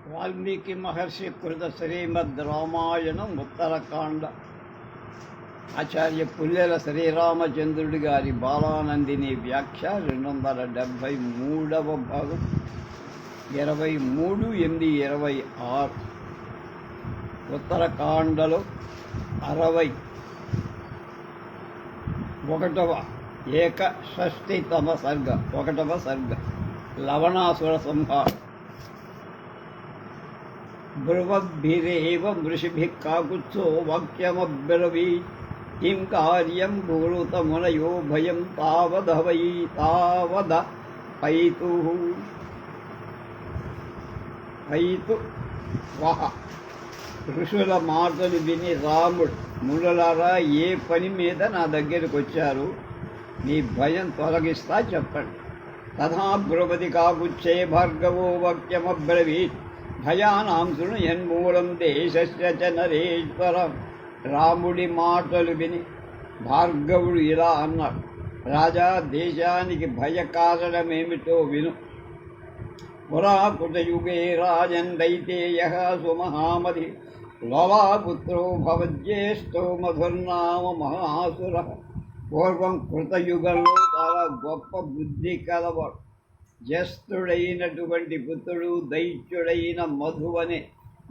వాల్మీకి మహర్షి కృత శ్రీమద్ రామాయణం ఉత్తరకాండ. ఆచార్య పుల్లెల శ్రీరామచంద్రుడి గారి బాలానందిని వ్యాఖ్య 273వ భాగం 23/8/26. ఉత్తరకాండలో 61వ ఏకషష్ఠితమ సర్గ 1వ సర్గ లవణాసుర సంహారం. బ్రువద్భిరేవ మృషిభిః కాకుత్సో వాక్యమబ్రవీత్ కిం కార్యం భూతమునయో భయం తావద పైతు వహ. ఋషుల మాటలు విని రాముడు, మునులారా, ఏ పని మీద నా దగ్గరికి వచ్చారు? మీ భయం తొలగిస్తా చెప్పండి. తథా బ్రువతి కాకుచ్చే భార్గవో వాక్యమబ్రవీత్ భయానాం శృణుయన్మూలం దేశస్య చ నరేశ్వరం. రాముడి మాటలు విని భార్గవుడు ఇలా అన్నాడు: రాజా, దేశానికి భయ కారణమేమిటో విను. పురాకృతయుగే రాజన్ దైతేయః సుమహామతి లవాపుత్రో భవజ్యేష్ఠో మధుర్నామ మహాసురః. పూర్వం కృతయుగంలో చాలా గొప్ప బుద్ధి కలవాడు, జ్యేష్ఠుడైనటువంటి పుత్రుడు దైత్యుడైన మధువనే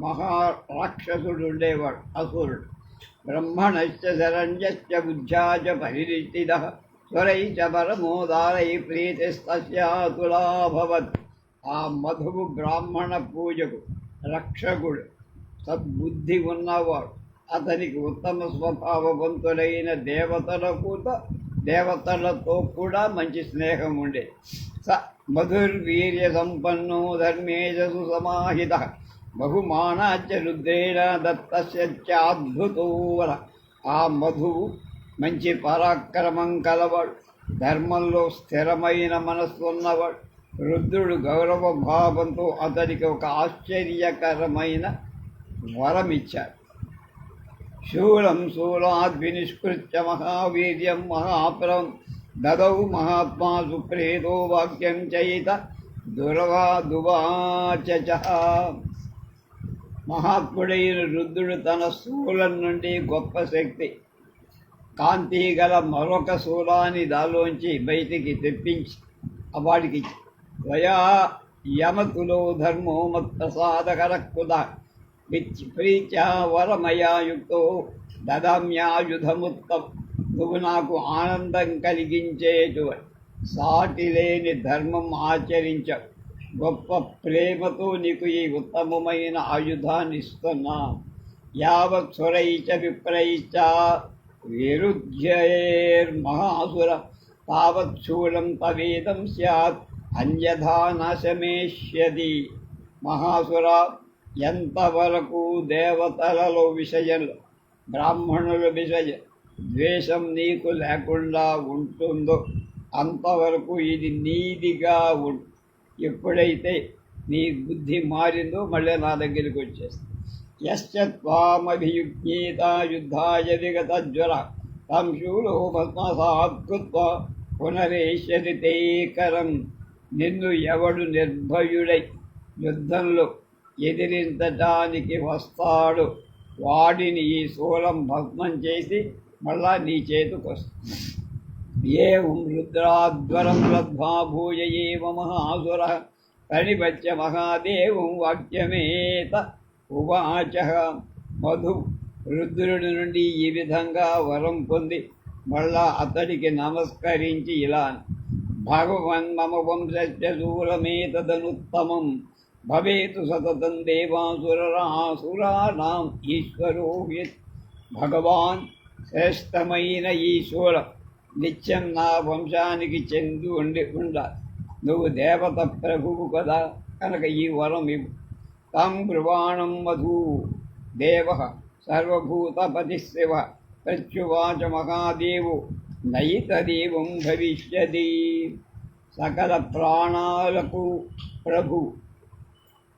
మహారాక్షసుడు ఉండేవాడు, అసురుడు. బ్రహ్మణశ్చ శరణ్యశ్చ బుద్ధ్యా చ పరిరిష్టితః స్వరై చ పరమోదారై ప్రీతిస్తస్యాతులాభవత్. ఆ మధువు బ్రాహ్మణ పూజకు రక్షకుడు, సద్బుద్ధి ఉన్నవాడు. అతనికి ఉత్తమ స్వభావవంతులైన దేవతలతో కూడా మంచి స్నేహం ఉండే. స మధుర్వీర్య సంపన్నో ధర్మేజసు సమాహిత బహుమానాచ రుద్రేణ దత్తస్యాద్భుతోవర. ఆ మధువు మంచి పరాక్రమం కలవాడు, ధర్మంలో స్థిరమైన మనస్సు ఉన్నవాడు. రుద్రుడు గౌరవ భావంతో అతనికి ఒక ఆశ్చర్యకరమైన వరమిచ్చాడు. శూలం శూలాద్వినిష్కృత్య మహావీర్యం మహాప్రం దదౌ మహాత్మా సుప్రీతో వాక్యం చయిత దువాచ. మహాత్ముడైన రుద్రుడు తన శూలం నుండి గొప్ప శక్తి, కాంతి గల మరొక శూలాన్ని దాలోంచి బయటికి తెప్పించి వాడికి త్వయా యమతులో ధర్మో మత్ప్రసాదకరకృత ప్రీత్యా వరమయా యుక్తో దదామ్యాయుధముత్తం. నువ్వు నాకు ఆనందం కలిగించేటువంటి సాటి లేని ధర్మం ఆచరించావు. గొప్ప ప్రేమతో నీకు ఈ ఉత్తమమైన ఆయుధాన్ని ఇస్తున్నా. యావత్ సురైచ విప్రైశ్చ విరుధ్యైర్మహాసుర తావత్ శూలం తవేదం స్యాత్ అన్యథా నాశమేష్యతి. మహాసుర, ఎంతవరకు దేవతలలో విషయంలో బ్రాహ్మణుల విషయ ద్వేషం నీకు లేకుండా ఉంటుందో అంతవరకు ఇది నీదిగా ఉండు. ఎప్పుడైతే నీ బుద్ధి మారిందో మళ్ళీ నా దగ్గరికి వచ్చేస్తుంది. యశ్చత్వామభియుజ్ఞేత యుద్ధాయ విగతజ్వర తం శూలో భస్మసాత్కృత్వా పునరేష్యతి తే కరం. నిన్ను ఎవడు నిర్భయుడై యుద్ధంలో ఎదిరించడానికి వస్తాడు, వాడిని ఈ శూలం భస్మం చేసి మళ్ళా నీ చేతికి వస్తుంది. ఏం రుద్రాధ్వరం లబ్ధ్వా భూయ ఏవ మహాసుర ప్రణిపత్య మహాదేవం వాక్యమేత ఉవాచ. మధు రుద్రుడి నుండి ఈ విధంగా వరం పొంది మళ్ళా అతడికి నమస్కరించి ఇలా: భగవన్ మమ వంశస్య శూలమేతదనుత్తమం భవేతు సతతం దేవాసురానాం ఈశ్వరో యత్. భగవాన్, శ్రేష్టమైన ఈ శూలం నిత్యం నా వంశానికి చెంది ఉండాలి. నువ్వు దేవత ప్రభువు కదా, కనుక ఈ వరం ఇవ్వు. తం బ్రువాణం మధు దేవ సర్వభూతపతి శివ ప్రత్యువాచ మహాదేవు నయితదేవం భవిష్యతి. సకల ప్రాణాలకు ప్రభు,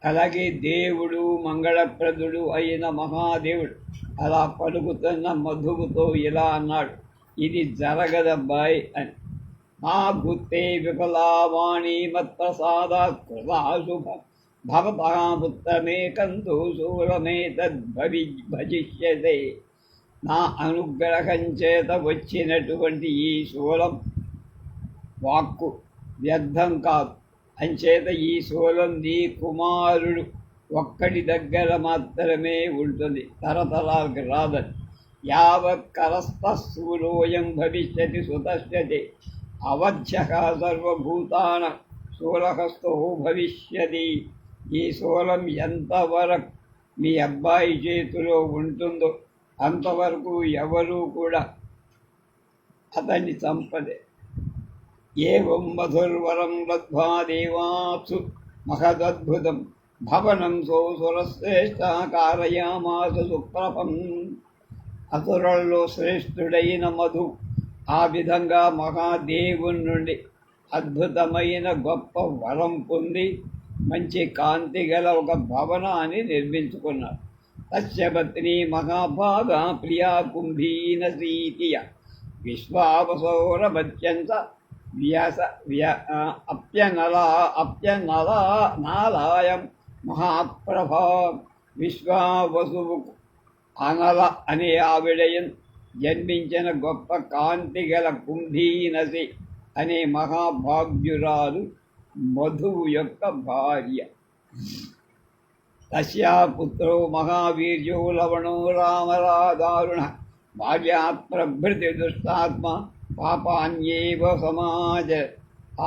అలాగే దేవుడు, మంగళప్రదుడు అయిన మహాదేవుడు అలా పలుకుతున్న మధువుతో ఇలా అన్నాడు: ఇది జరగదబ్బాయి అని. మా భూతే విఫలావాణి మత్ప్రసాదాత్ కృతా శుభ భవతః పుత్రమేకం తు శూలమేతద్భజిష్యతే. నా అనుగ్రహం చేత వచ్చినటువంటి ఈ శూలం వాక్కు వ్యర్థం కాదు. అంచేత ఈ శూలం నీ కుమారుడు ఒక్కడి దగ్గర మాత్రమే ఉంటుంది, తరతరాలకు రాదని. యావత్ కరస్థూలోయం భవిష్యతి సుతశ్యతే అవధ్యః సర్వభూతాన శూలహస్తో భవిష్యతి. ఈ శూలం ఎంతవరకు మీ అబ్బాయి చేతిలో ఉంటుందో అంతవరకు ఎవరూ కూడా అతన్ని చంపలే. ఏవం మధుర్వరం లబ్ధ్వా దేవాప్సు మహదద్భుతం భవనం సోసురశ్రేష్ఠ కారయామాస సుప్రభం. అసురుల్లో శ్రేష్ఠుడైన మధు ఆ విధంగా మహాదేవుని నుండి అద్భుతమైన గొప్ప వరం పొంది మంచి కాంతి గల ఒక భవనాన్ని నిర్మించుకున్నాడు. తస్య పత్ని మహాభాగా ప్రియా కుంభీనసీతియ విశ్వావసౌరభత్యంత నాలాయం మహాప్రభా. విశ్వావసువు అనల అనే ఆవిడయన్ జన్మించిన గొప్ప కాంతి గల కుంభీనసి అనే మహాభాగ్యురాలు మధువు యొక్క భార్య. తస్యా పుత్రో మహావీర్యో లవణో రామరాదారుణ భార్యా ప్రభృతి దుష్టాత్మ పాపాన్యేవ సమాజ.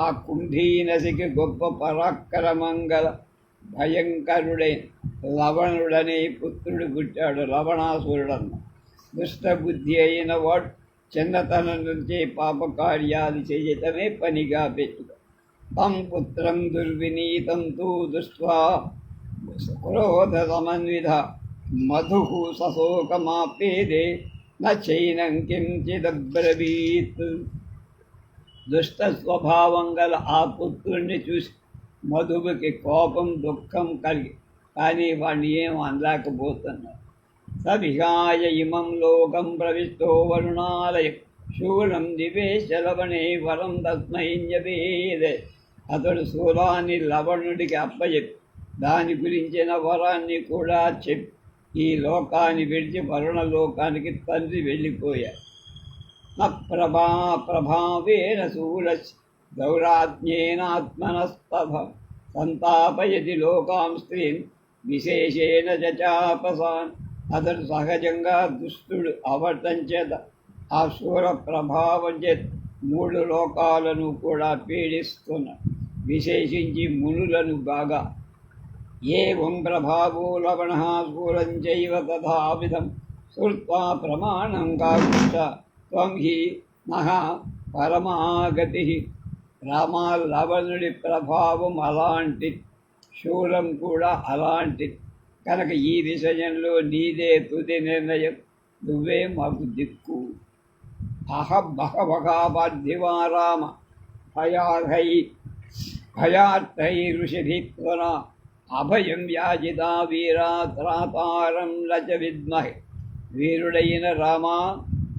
ఆ కుంభీనసికి గొప్ప పరాక్రమంగల భయంకరుడైన లవణుడనే పుత్రుడు పుట్టాడు. లవణాసురుడన్న దుష్టబుద్ధి అయిన వాడు చిన్నతనం నుంచే పాపకార్యాలు చేయటమే పనిగా పెట్టుకో. తం పుత్రం దుర్వినీతం తూ దృష్ట్వా క్రోధ సమన్విధ మధు సశోకమాపేదే నైనం కించిదబ్రవీత్. దుష్ట స్వభావం గల ఆ పుత్రుణ్ణి చూసి మధువుకి కోపం దుఃఖం కలిగి కానీ వాడిని ఏం అనలేకపోతున్నారు. సవిహాయ ఇమం లోకం ప్రవిష్టో వరుణాలయం శూలం దివేశ లవణే వరం తస్మైన్యవేదే. అతడు శూలాన్ని లవణుడికి అప్పచెప్పి దాని గురించిన వరాన్ని కూడా చెప్పి ఈ లోకాన్ని విడిచి వరుణలోకానికి తండ్రి వెళ్ళిపోయారు. ప్రభావేన శూల దౌరాజ్ఞేనాత్మనస్తభ సంతాపయతి లోకాం స్త్రీన్ విశేషేణ చాపసాన్. అతడు సహజంగా దుష్టుడు అవటం చేత ఆ శూల ప్రభావం చేత 3 లోకాలను కూడా పీడిస్తున్నాడు, విశేషించి మునులను బాగా. ఏవం ప్రభావో లవణ శూలం చైవ తథావిధం శ్రుత్వా ప్రమాణం కాకుశ త్వం హి మహా పరమాగతి. రామా, లవణుడి ప్రభావం అలాంటి, శూలం కూడా అలాంటి. కనుక ఈ విషయంలో నీదే తుది నిర్ణయం, నువ్వే మాకు దిక్కు. బహవగాపార్థివా రామ భయార్థై ఋషిభిత్వన అభయం యాజితా వీరా త్రాతారం లచ విద్మహే. వీరుడైన రామా,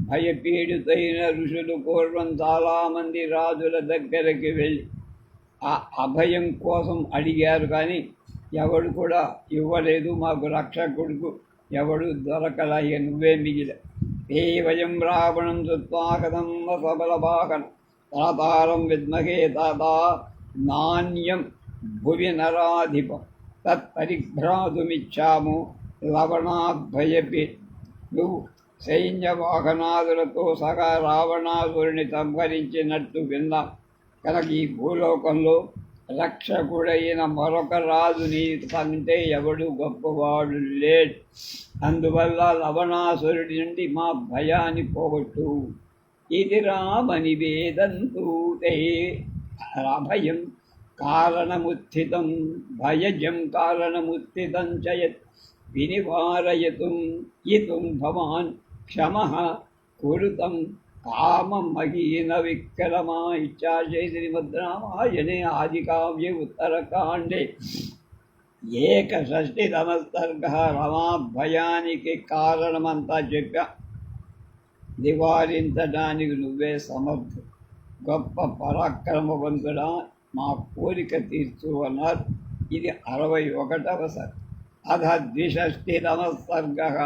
భయపీడితైన ఋషులు పూర్వం చాలామంది రాజుల దగ్గరికి వెళ్ళి ఆ అభయం కోసం అడిగారు, కానీ ఎవడు కూడా ఇవ్వలేదు. మాకు రక్షకుడుకు ఎవడు దొరకల, నువ్వే మిగిల. ఏ వయం రావణం చుత్వాకథం సబలవాహనం తాతారం విద్మహే తాతా నాణ్యం భువి నరాధిపం తత్పరిభ్రాతుమిచ్చాము లవణాద్భయపి. నువ్వు సైన్యవాహనాదులతో సహా రావణాసురుని సంహరించినట్టు విన్నాం. కనుక ఈ భూలోకంలో రక్షకుడైన మరొక రాజు నీ కంటే ఎవడు గొప్పవాడు లేడు. అందువల్ల లవణాసురుడి నుండి మా భయాన్ని పోగొట్టు. ఇది రామనివేదంతు తే అభయం కారణముత్థితం భయజం కారణముత్థితం చయత్ వినివారయతుం ఇతుం భవాన్ క్షమః కురుతం కామమహీన విక్రమా. ఇత్యాశయ శ్రీమద్ రామాయణే ఆదికావ్యే ఉత్తరకాండే 61వ సర్గ. రమాభయానికి కారణమంతా చెప్పా. నివారించడానికి నువ్వే సమర్థు, గొప్ప పరాక్రమవంతుడా, మా కోరిక తీర్చు అన్నారు. ఇది 61వ సర్గ. అథ ద్విషష్టితమః సర్గః.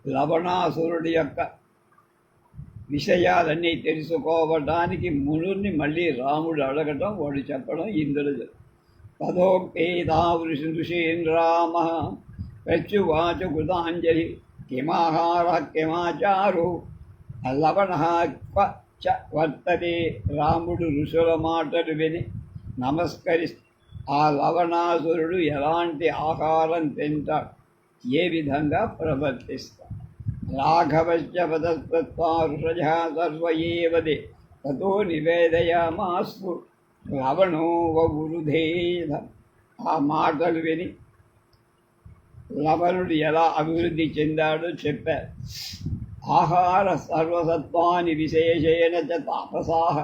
లవణాసురుడి యొక్క విషయాలన్నీ తెలుసుకోవడానికి మునుల్ని మళ్ళీ రాముడు అడగటం, వాడు చెప్పడం ఇందులో తదోక్తేతావృషీన్ రామ ప్రత్యువాచ కృతాంజలి కిమాహార కిమాచారు లవణ క్వ చ వర్తతే. రాముడు ఋషుల మాటలు విని నమస్కరి ఆ లవణాసురుడు ఎలాంటి ఆహారం తింటాడు, ఏ విధంగా ప్రవర్తిస్తాడు. రాఘవశ్చ పదస్తత్వా ఋషజः సర్వ ఏవ దే తతో నివేదయామాస్తు లవణో వవృధేధ. ఆ మాటలు విని లవణుడు ఎలా అభివృద్ధి చెందాడో చెప్పారు. ఆహార సర్వసత్వాని విశేషేణ చ తాపసాః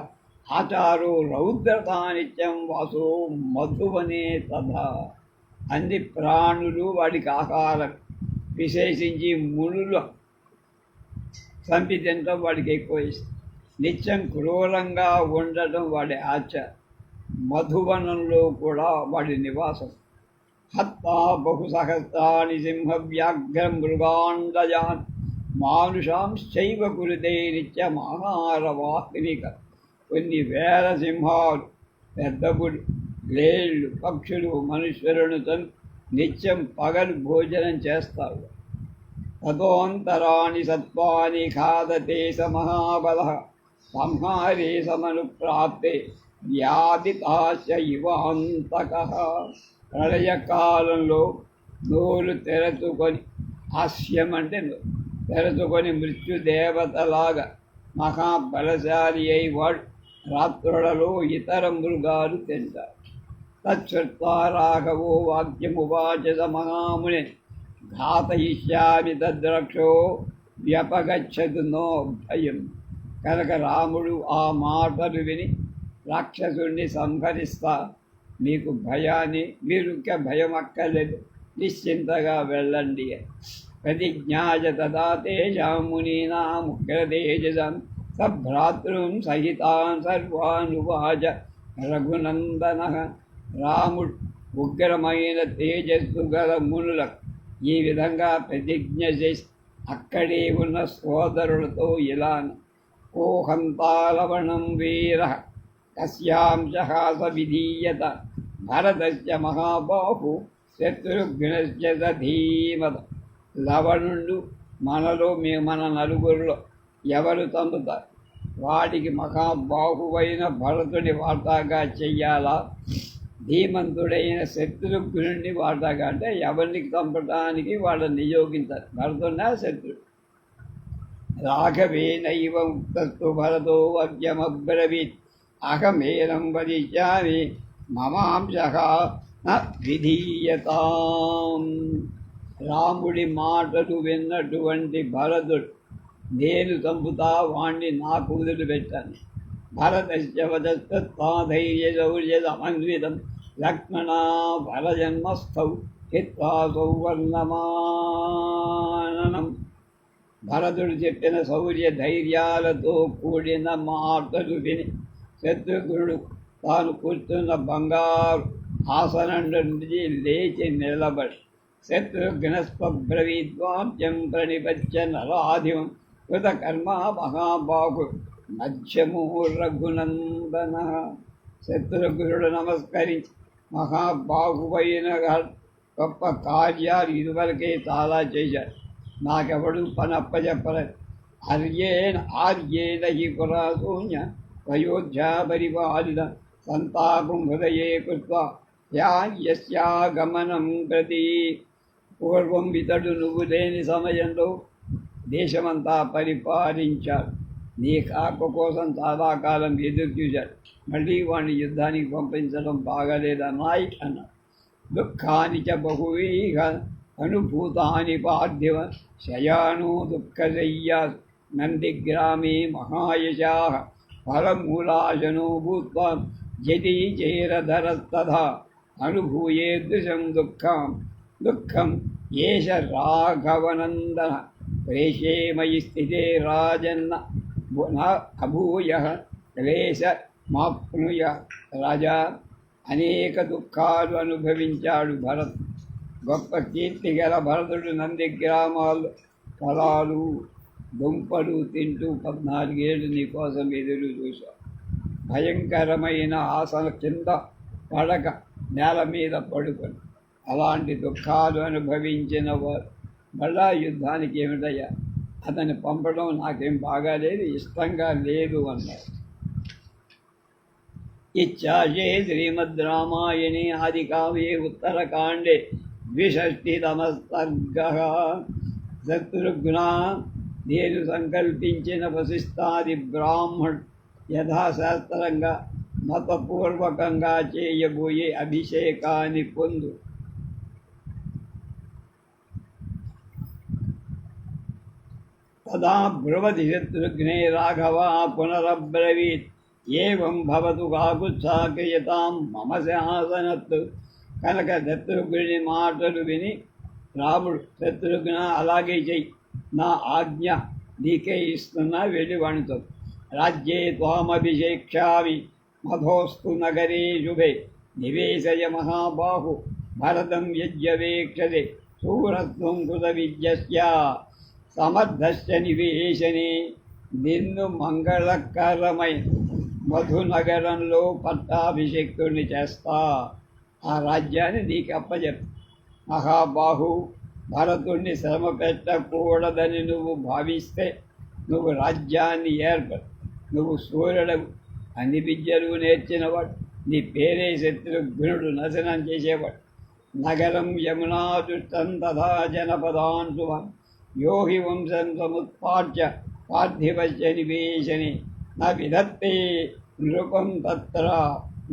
ఆచారో రౌద్రతానిత్యం వాసో మధువనే తథా. అన్ని ప్రాణులు వాడికి ఆహారం, విశేషించి మునులు చంపి తినటం వాడికి ఎక్కువ ఇష్టం. నిత్యం క్రూరంగా ఉండటం వాడి ఆచారం. మధువనంలో కూడా వాడి నివాసం. హత్తా బహుసహస్రాణి సింహ వ్యాఘ్ర మృగాండజాన్ మానుషాంశ్చైవ కురుతే నిత్యమాహారవాహినిక. కొన్ని వేల సింహాలు, పెద్దపులు, లేళ్ళు, పక్షులు మనుష్యులను నిత్యం పగలు భోజనం చేస్తారు. తదోంతరాణి సత్వాని ఖాదతే స మహాబలః సంహారే సమనుప్రాప్తే వ్యాధితాశ ఇవాంతకః. ప్రళయకాలంలో నోరు తెరచుకొని, హాస్యం అంటే తెరచుకొని మృత్యుదేవతలాగా మహాబలశాలి అయి వాడు రాత్రులలో ఇతర మృగాలు తింటారు. తచ్చుత్వా రాఘవో వాక్యమువాచ స మహామునే ఘాతయిష్యామి తద్రక్షో వ్యపగచ్చతు నో భయం. కనుక రాముడు ఆ మాటలు విని రాక్షసుడిని సంహరిస్తా, మీకు భయాన్ని, మీరు ఇంకా భయం అక్కర్లేదు, నిశ్చింతగా వెళ్ళండి. ప్రతిజ్ఞాయ తదా తేషాం మునీనాం ఉగ్రతేజసాం సభ్రాతృన్ సహితాన్ సర్వానువాచ రఘునందనః. రాముడు ఉగ్రమైన తేజస్సు గల మునులకు ఈ విధంగా ప్రతిజ్ఞ చేసి అక్కడే ఉన్న సోదరులతో ఇలాను. కోహంతాలవణం వీర కస్యాంశహాస విధీయత భరతస్య మహాబాహు శత్రుఘ్నస్య ధీమత. లవణుడు మనలో మన నలుగురిలో ఎవరు చంపుతారు? వాడికి మహాబాహువైన భరతుడి వార్తాగా చెయ్యాలా, ధీమంతుడైన శత్రుఘ్నుడిని వార్తాగా? అంటే ఎవరిని చంపడానికి వాళ్ళని నియోగించారు. భరతున్నా శత్రుడు. రాఘవేనైవ ముక్తస్తు భరతో వాక్యమబ్రవీత్ అహమేనం వదిష్యామి మమాంశః న విధీయతాం. రాముడి మాటలు విన్నటువంటి భరతుడు, నేను చంపుతా వాణ్ణి నాకు వదిలిపెట్టాను. భరతస్య వదస్తత్వా ధైర్య శౌర్య సమన్వితం లక్ష్మణా భరజన్మస్థౌ హిత్వా సౌవర్ణమానం. భరతుడు చెప్పిన శౌర్య ధైర్యాలతో కూడిన మాటలు విని శత్రుఘ్నుడు తాను కూర్చున్న బంగారు ఆసనం నుండి లేచి నిలబడి శత్రుఘ్నస్వబ్రవీద్వాంత్యం ప్రణిపత్య నరాధిమం కృతకర్మ మహాబాహు మధ్యమో రఘునందన. శత్రుఘ్నుడు నమస్కరించి, మహాబాహువైన గొప్ప కార్యాలు ఇదివరకే చాలా చేశారు, నాకెవడు పని అప్పచెప్పలేదు. ఆర్యేణ హి పురాశూన్య అయోధ్యా పరిపాలిత సంతాపం హృదయే కృత్వా యస్యాగమనం ప్రతి. పూర్వం ఇతడు నువ్వు లేని సమయంలో దేశమంతా పరిపాలించాడు. నీ కాక కోసం చాలా కాలం ఎదురు చూశాడు. మళ్ళీ వాడిని యుద్ధానికి పంపించడం బాగాలేదన్నాయి అన్నాడు. దుఃఖాని చ బహువీహ అనుభూతాని పార్థివ శయానో దుఃఖశయ్యా నందిగ్రామే మహాయశాః ఫలమూలాశనో భూత్వా జటీచేరధరస్తథా అనుభూయేదృశం దుఃఖం ఏష రాఘవనందన ప్రేషే మయి స్థితే రాజన్న అభూయః క్లేశ మాప్నుయ రాజా. అనేక దుఃఖాలు అనుభవించాడు భరత్. గొప్ప కీర్తి గల భరతుడు నంది గ్రామాలు ఫలాలు దుంపలు తింటూ 14 ఏళ్ళు నీ కోసం ఎదురు చూశావు. భయంకరమైన ఆసన కింద పడక నేల మీద పడుకొని అలాంటి దుఃఖాలు అనుభవించిన వారు మళ్ళా యుద్ధానికి ఏమిటయ్యా, అతన్ని పంపడం నాకేం బాగాలేదు, ఇష్టంగా లేదు అన్నారు. ఇచ్చాచే శ్రీమద్ రామాయణే ఆది కావ్యే ఉత్తరకాండే 62వ సర్గః. శత్రుఘ్న, నేను సంకల్పించిన వశిష్ఠాది బ్రాహ్మణ్ యథాశాస్త్రంగా మతపూర్వకంగా చేయబోయే అభిషేకాన్ని పొందు. తదా బ్రువతి శత్రుఘ్నే రాఘవ పునరబ్రవీత్, ఏవం భవతు కాకుత్సాక్రియతాం మమ శాసనత్. కనుక శత్రుఘ్నుని మాటలు విని రాముడు, శత్రుఘ్న అలాగే చెయ్యి, నా ఆజ్ఞ నీకే ఇస్తున్నా, వెళ్ళి వాణితో. రాజ్యే త్వామభిషేక్షామి మధోస్తు నగరే శుభే, నివేశయ మహాబాహు భరతం యజ్ఞవేక్షతే. శూరత్వం కృత విద్యస్య సమర్థస్య నివేశనే. నిన్ను మంగళకరమైన మధునగరంలో పట్టాభిషేకుడిని చేస్తా, ఆ రాజ్యాన్ని నీకు అప్పచెప్తా. మహాబాహు, భరతుణ్ణి శ్రమ పెట్టకూడదని నువ్వు భావిస్తే నువ్వు రాజ్యాన్ని ఏర్పడు. నువ్వు సూర్యుడవు, అన్ని విద్యలు నేర్చినవాడు, నీ పేరే శత్రుఘ్నుడు నాశనం చేసేవాడు. నగరం యమునాదుష్టం తథా జనపదాన్ సుమన్, యోహి వంశం సముత్పాట్య పార్థివస్య నివేశనే. న విధత్తే నృపం తత్ర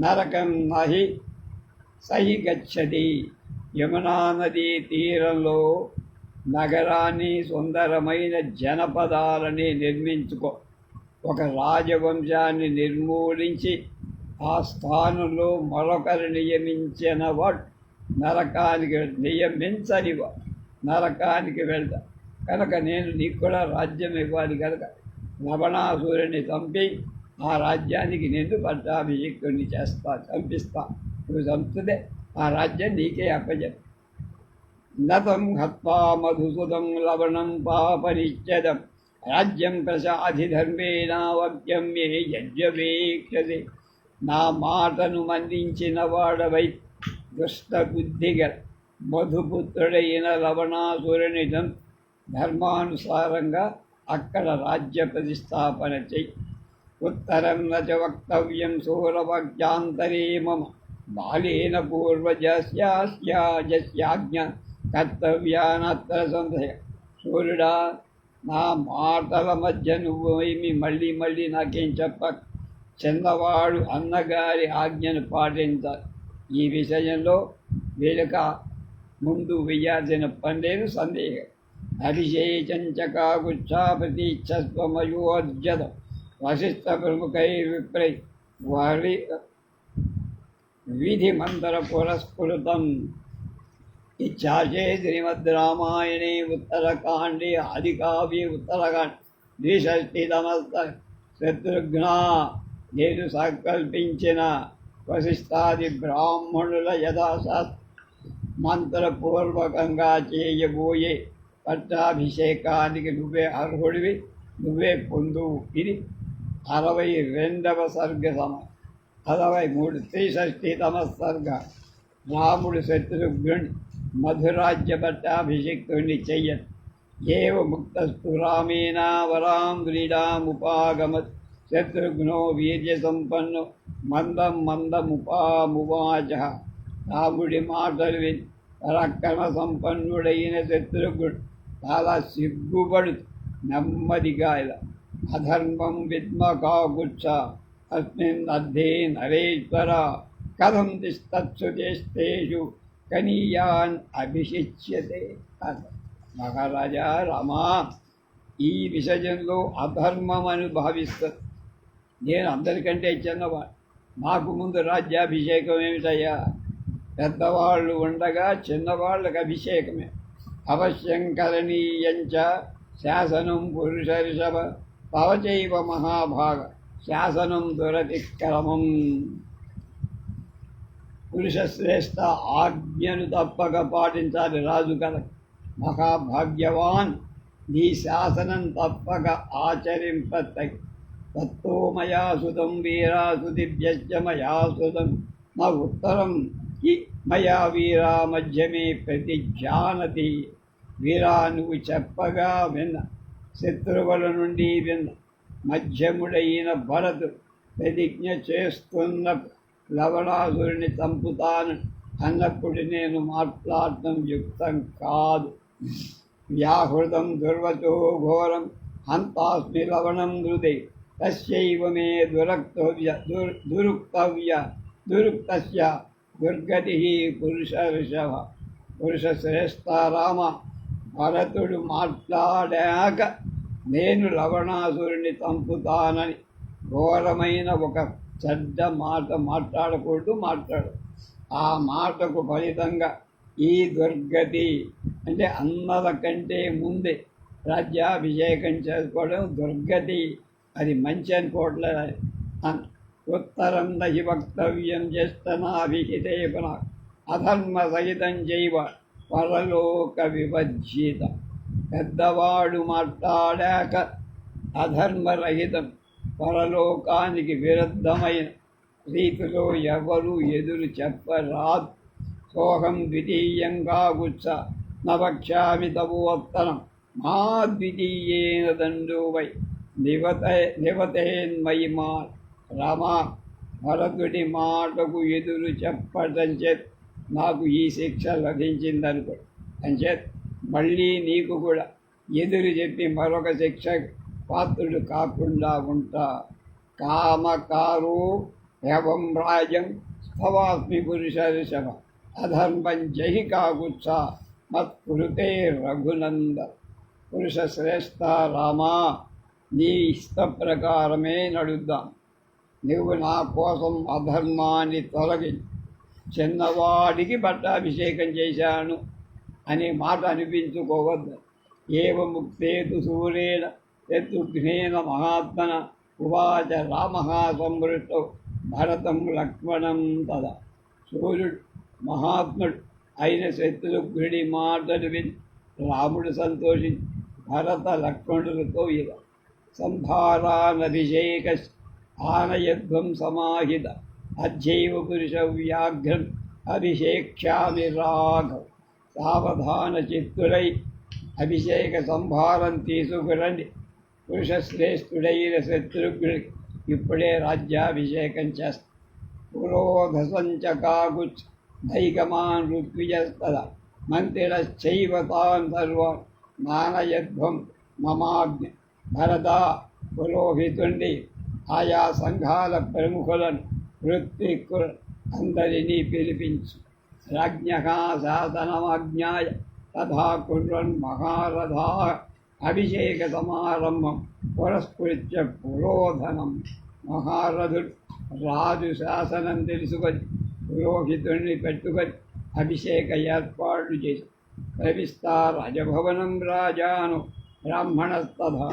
నరకం నహి సహి గచ్చతి. యమునా నదీ తీరంలో నగరాన్ని, సుందరమైన జనపదాలని నిర్మించుకో. ఒక రాజవంశాన్ని నిర్మూలించి ఆ స్థానంలో మరొకరు నియమించిన వాడు నరకానికి వెళ్తా. కనుక నేను నీకు కూడా రాజ్యం ఇవ్వాలి కనుక లవణాసురుని చంపి ఆ రాజ్యానికి నేను పట్టాభిషిక్తుడిని చంపిస్తా. నువ్వు చంపితే ఆ రాజ్యం నీకే అప్పచెప్పు. నతం హత్వా మధుసూదం లవణం పాపనిశ్చదం, రాజ్యం ప్రసాధిధర్మేణ వక్యం మే యజ్ఞవేక్షతే. నా మాటను మందించిన వాడవై దుష్ట బుద్ధిగల మధుపుత్రుడైన లవణాసురుని ధర్మానుసారంగా అక్కడ రాజ్య ప్రతిష్టాపన చెయ్యి. ఉత్తరం నచ వక్తవ్యం సూరవజ్ఞాంతరే మమ, బాలేన పూర్వజస్యాజ్ఞ కర్తవ్యానత్ర సంశయ. సూర్యుడా, నా మాటల మధ్య నువ్వు ఏమి మళ్ళీ మళ్ళీ నాకేం చెప్పక. చిన్నవాడు అన్నగారి ఆజ్ఞను పాటించాలి. ఈ విషయంలో వీళ్ళక ముందు వేయాల్సిన పనిలేదు సందేహం. అభిషేచంచకాగుచ్చా ప్రతీక్షస్వమయోర్జతం, వశిష్ఠ ప్రముఖై విప్రై వారి విధిమంతర పురస్కృతం. ఇచ్చాచే శ్రీమద్ రామాయణే ఉత్తరకాండే ఆదికావ్యే ఉత్తరకాండ 62వ శత్రుఘ్న, నేను సంకల్పించిన వశిష్ఠాది బ్రాహ్మణుల యథాశాస్త్ర మంత్రపూర్వకంగా చేయబోయే పట్టాభిషేకానికి నువ్వే అర్హుడివి, నువ్వే పొందువు. ఇది 62వ సర్గ సమయం. 63 63వ సర్గ. రాముడు శత్రుఘ్నుని మధురాజ్య పట్టాభిషిక్తుడిని చెయ్యను. ఏవ ముక్తస్తు రామేణ వరాం వ్రీడాముపాగమత్, శత్రుఘ్నో వీర్య సంపన్నో మందం మందముపామువాచ. రాముడి మాటలు విని పరాక్రమ సంపన్నుడైన శత్రుఘ్నుడు చాలా సిగ్గుపడు నెమ్మదిగా ఇలా, అధర్మం విద్మ కాకుత్స అస్మిన్ అర్థే నరేశ్వర, కథం తిష్టేషు కనీయాన్ అభిషిచ్యతే. మహారాజా రామా, ఈ విషయంలో అధర్మం అని భావిస్తారు. నేను అందరికంటే చిన్నవాడు, నాకు ముందు రాజ్యాభిషేకం ఏమిటయ్యా? పెద్దవాళ్ళు ఉండగా చిన్నవాళ్ళకి అభిషేకమే. అవశ్యం కరణీయంచ శాసనం పురుష ఋషభ తవచైవ మహాభాగ, శాసనం దురతిక్రమం. పురుషశ్రేష్ఠ ఆజ్ఞను తప్పక పాటించాలి రాజు కదా. మహాభాగ్యవాన్ నీ శాసనం తప్పక ఆచరింపతగి. తత్తో మయా సుతం వీరాసు దివ్యశ్చ మయా సుతం న ఉత్తరం హి మయా వీరా మధ్యమే ప్రతిజానతి. వీరా నువ్వు చెప్పగా విన్న, శత్రువుల నుండి విన్న, మధ్యముడైన భరతు ప్రతిజ్ఞ చేస్తున్న లవణాసురుని చంపుతాను అన్నప్పుడు నేను మాట్లాడటం యుక్తం కాదు. వ్యాహృతం దుర్వచో ఘోరం హంతాస్మి లవణం హృదే తస్యైవ మే దురుక్తస్య దుర్గతి పురుష ఋషభ. పురుషశ్రేష్ఠ రామ, భరతుడు మాట్లాడాక నేను లవణాసురుని చంపుతానని ఘోరమైన ఒక చెడ్డ మాట మాట్లాడకూడదు, మాట్లాడు. ఆ మాటకు ఫలితంగా ఈ దుర్గతి అంటే అన్నల కంటే ముందే రాజ్యాభిషేకం చేసుకోవడం దుర్గతి, అది మంచి అనుకోవట్లేదు. ఉత్తరం నహి వక్తవ్యం చేస్తనాభిహితే పునః అధర్మ సహితం చైవ పరలోక విభజ్జిత. పెద్దవాడు మాట్లాడాక అధర్మరహితం, పరలోకానికి విరుద్ధమైన రీతిలో ఎవరు ఎదురు చెప్పరాదు. సోహం ద్వితీయంగా గుచ్చ నవక్ష్యామి తపోత్తరం మా ద్వితీయేన దండో వై నివతేన్మయి మా. రామా, భరతుడి మాటకు ఎదురు చెప్పటం చేత నాకు ఈ శిక్ష లభించిందనుకో. అంచేత మళ్ళీ నీకు కూడా ఎదురు చెప్పి మరొక శిక్ష పాత్రుడు కాకుండా ఉంటా. కామకారో ఏవం రాజం స్థవాస్మి పురుష ఋషభ అధర్మం జహి కాగుచ్చ మత్కృతే రఘునంద. పురుష శ్రేష్ఠ రామా, నీ ఇష్ట ప్రకారమే నడుద్దాం. నువ్వు నా కోసం అధర్మాన్ని తొలగి చిన్నవాడికి పట్టాభిషేకం చేశాను అనే మాట అనిపించుకోవద్దు. ఏవ ముక్తేతు సూర్యేణ యద్దుఘ్నేన మహాత్మన ఉవాచ రామ సంవృష్టౌ భరతం లక్ష్మణం తదా. సూర్యుడు మహాత్ముడు అయిన శత్రుఘ్నుడి మాటలు విని రాముడు సంతోషించి భరత లక్ష్మణులతో ఇలా సంభారానభిషేక ఆనయధ్వం సమాహిత అధ్యైవ పురుష వ్యాఘ్రం అభిషేక్ష్యామి రాఘవ్. సావధాన చిత్తుడై అభిషేక సంభారం తీసుకురండి. పురుషశ్రేష్ఠుడైన శత్రుఘ్నుడికి ఇప్పుడే రాజ్యాభిషేకం చేస్తా. పురోధసంచ కాగుచ్ దైగమాన్ ఋత్విజస్తద మంత్రిరశ్చైవ తాన్ సర్వాన్ నానయధ్వం మమాజ్ఞ. భరత, పురోహితుండి ఆయా సంఘాల ప్రముఖులను వృత్తిక్కుల అందరినీ పిలిపించు. రాజ్ఞ శాసనమాజ్ఞాయ తథా కుర్వన్ మహారథా అభిషేక సమారంభం పురస్కృత్య పురోధనం. మహారథుడు రాజు శాసనం తెలుసుకొని పురోహితుడిని పెట్టుకొని అభిషేక ఏర్పాట్లు చేసి ప్రవిస్తా రాజభవనం రాజాను బ్రాహ్మణస్తథా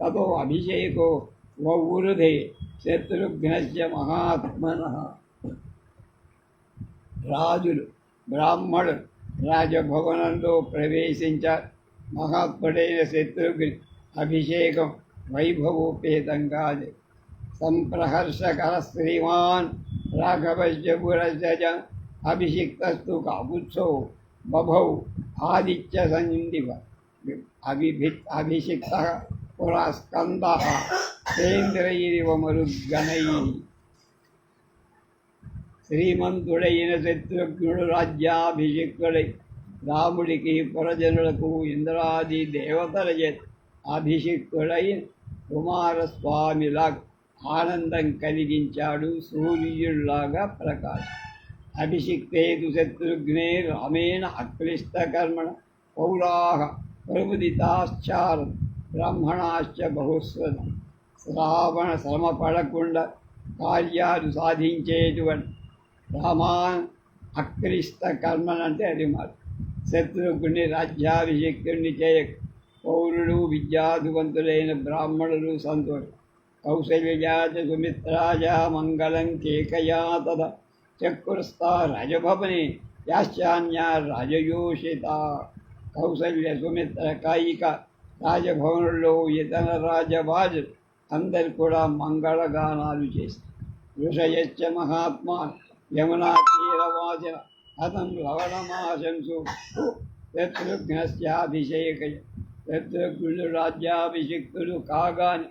తతో అభిషేకో వవృధే శత్రుఘ్నస్య మహాత్మనః. రాజులు బ్రాహ్మణులు రాజభవనంలో ప్రవేశించారు. మహాత్ముడైన శత్రుఘ్ని అభిషేకం వైభవోపేతంగా సంప్రహర్షకర శ్రీమాన్ రాఘవస్య పురస్య అభిషిక్తస్తు కాకుత్సో బభౌ ఆదిత్య సంధివ అభిషిక్త పురా స్కంద సేంద్రైరివ మరుద్గణై. శ్రీమంతుడైన శత్రుఘ్నుడు రాజ్యాభిషిక్తుడై రాముడికి పురజనులకు ఇంద్రాది దేవతల చేత అభిషిక్తుడైన కుమారస్వామిలా ఆనందం కలిగించాడు. సూర్యుడిలాగా ప్రకాశం. అభిషిక్తేతు శత్రుఘ్నే రామేణ అక్లిష్టకర్మణ పౌరాహ ప్రముదితాశ్చారం బ్రాహ్మణాశ్చ బహుస్వతం. శ్రావణ శ్రమ పడకుండా కార్యాలు సాధించేటువంటి రామాన్ అక్లిష్ట కర్మనంటే అది మాట. శత్రుఘ్ని రాజ్యాభిషిక్తుడిని చేయక పౌరులు విద్యాధివంతులైన బ్రాహ్మణులు సంతోషం. కౌసల్యా చ సుమిత్రాయా మంగళం కేకయా తద చక్రుస్తా రాజభవనే యాశ్చాన్యా రాజయోషిత. కౌసల్య సుమిత్ర కాయిక రాజభవనంలో ఇతర రాజవాజులు అందరు కూడా మంగళగానాలు చేస్తారు. ఋషయచ్చ మహాత్మా యమునా తీరవాసిన హతం లవణమాశంసు శత్రుఘ్నస్యాభిషేకయ. శత్రుఘ్నులు రాజ్యాభిషిక్తులు కాగానే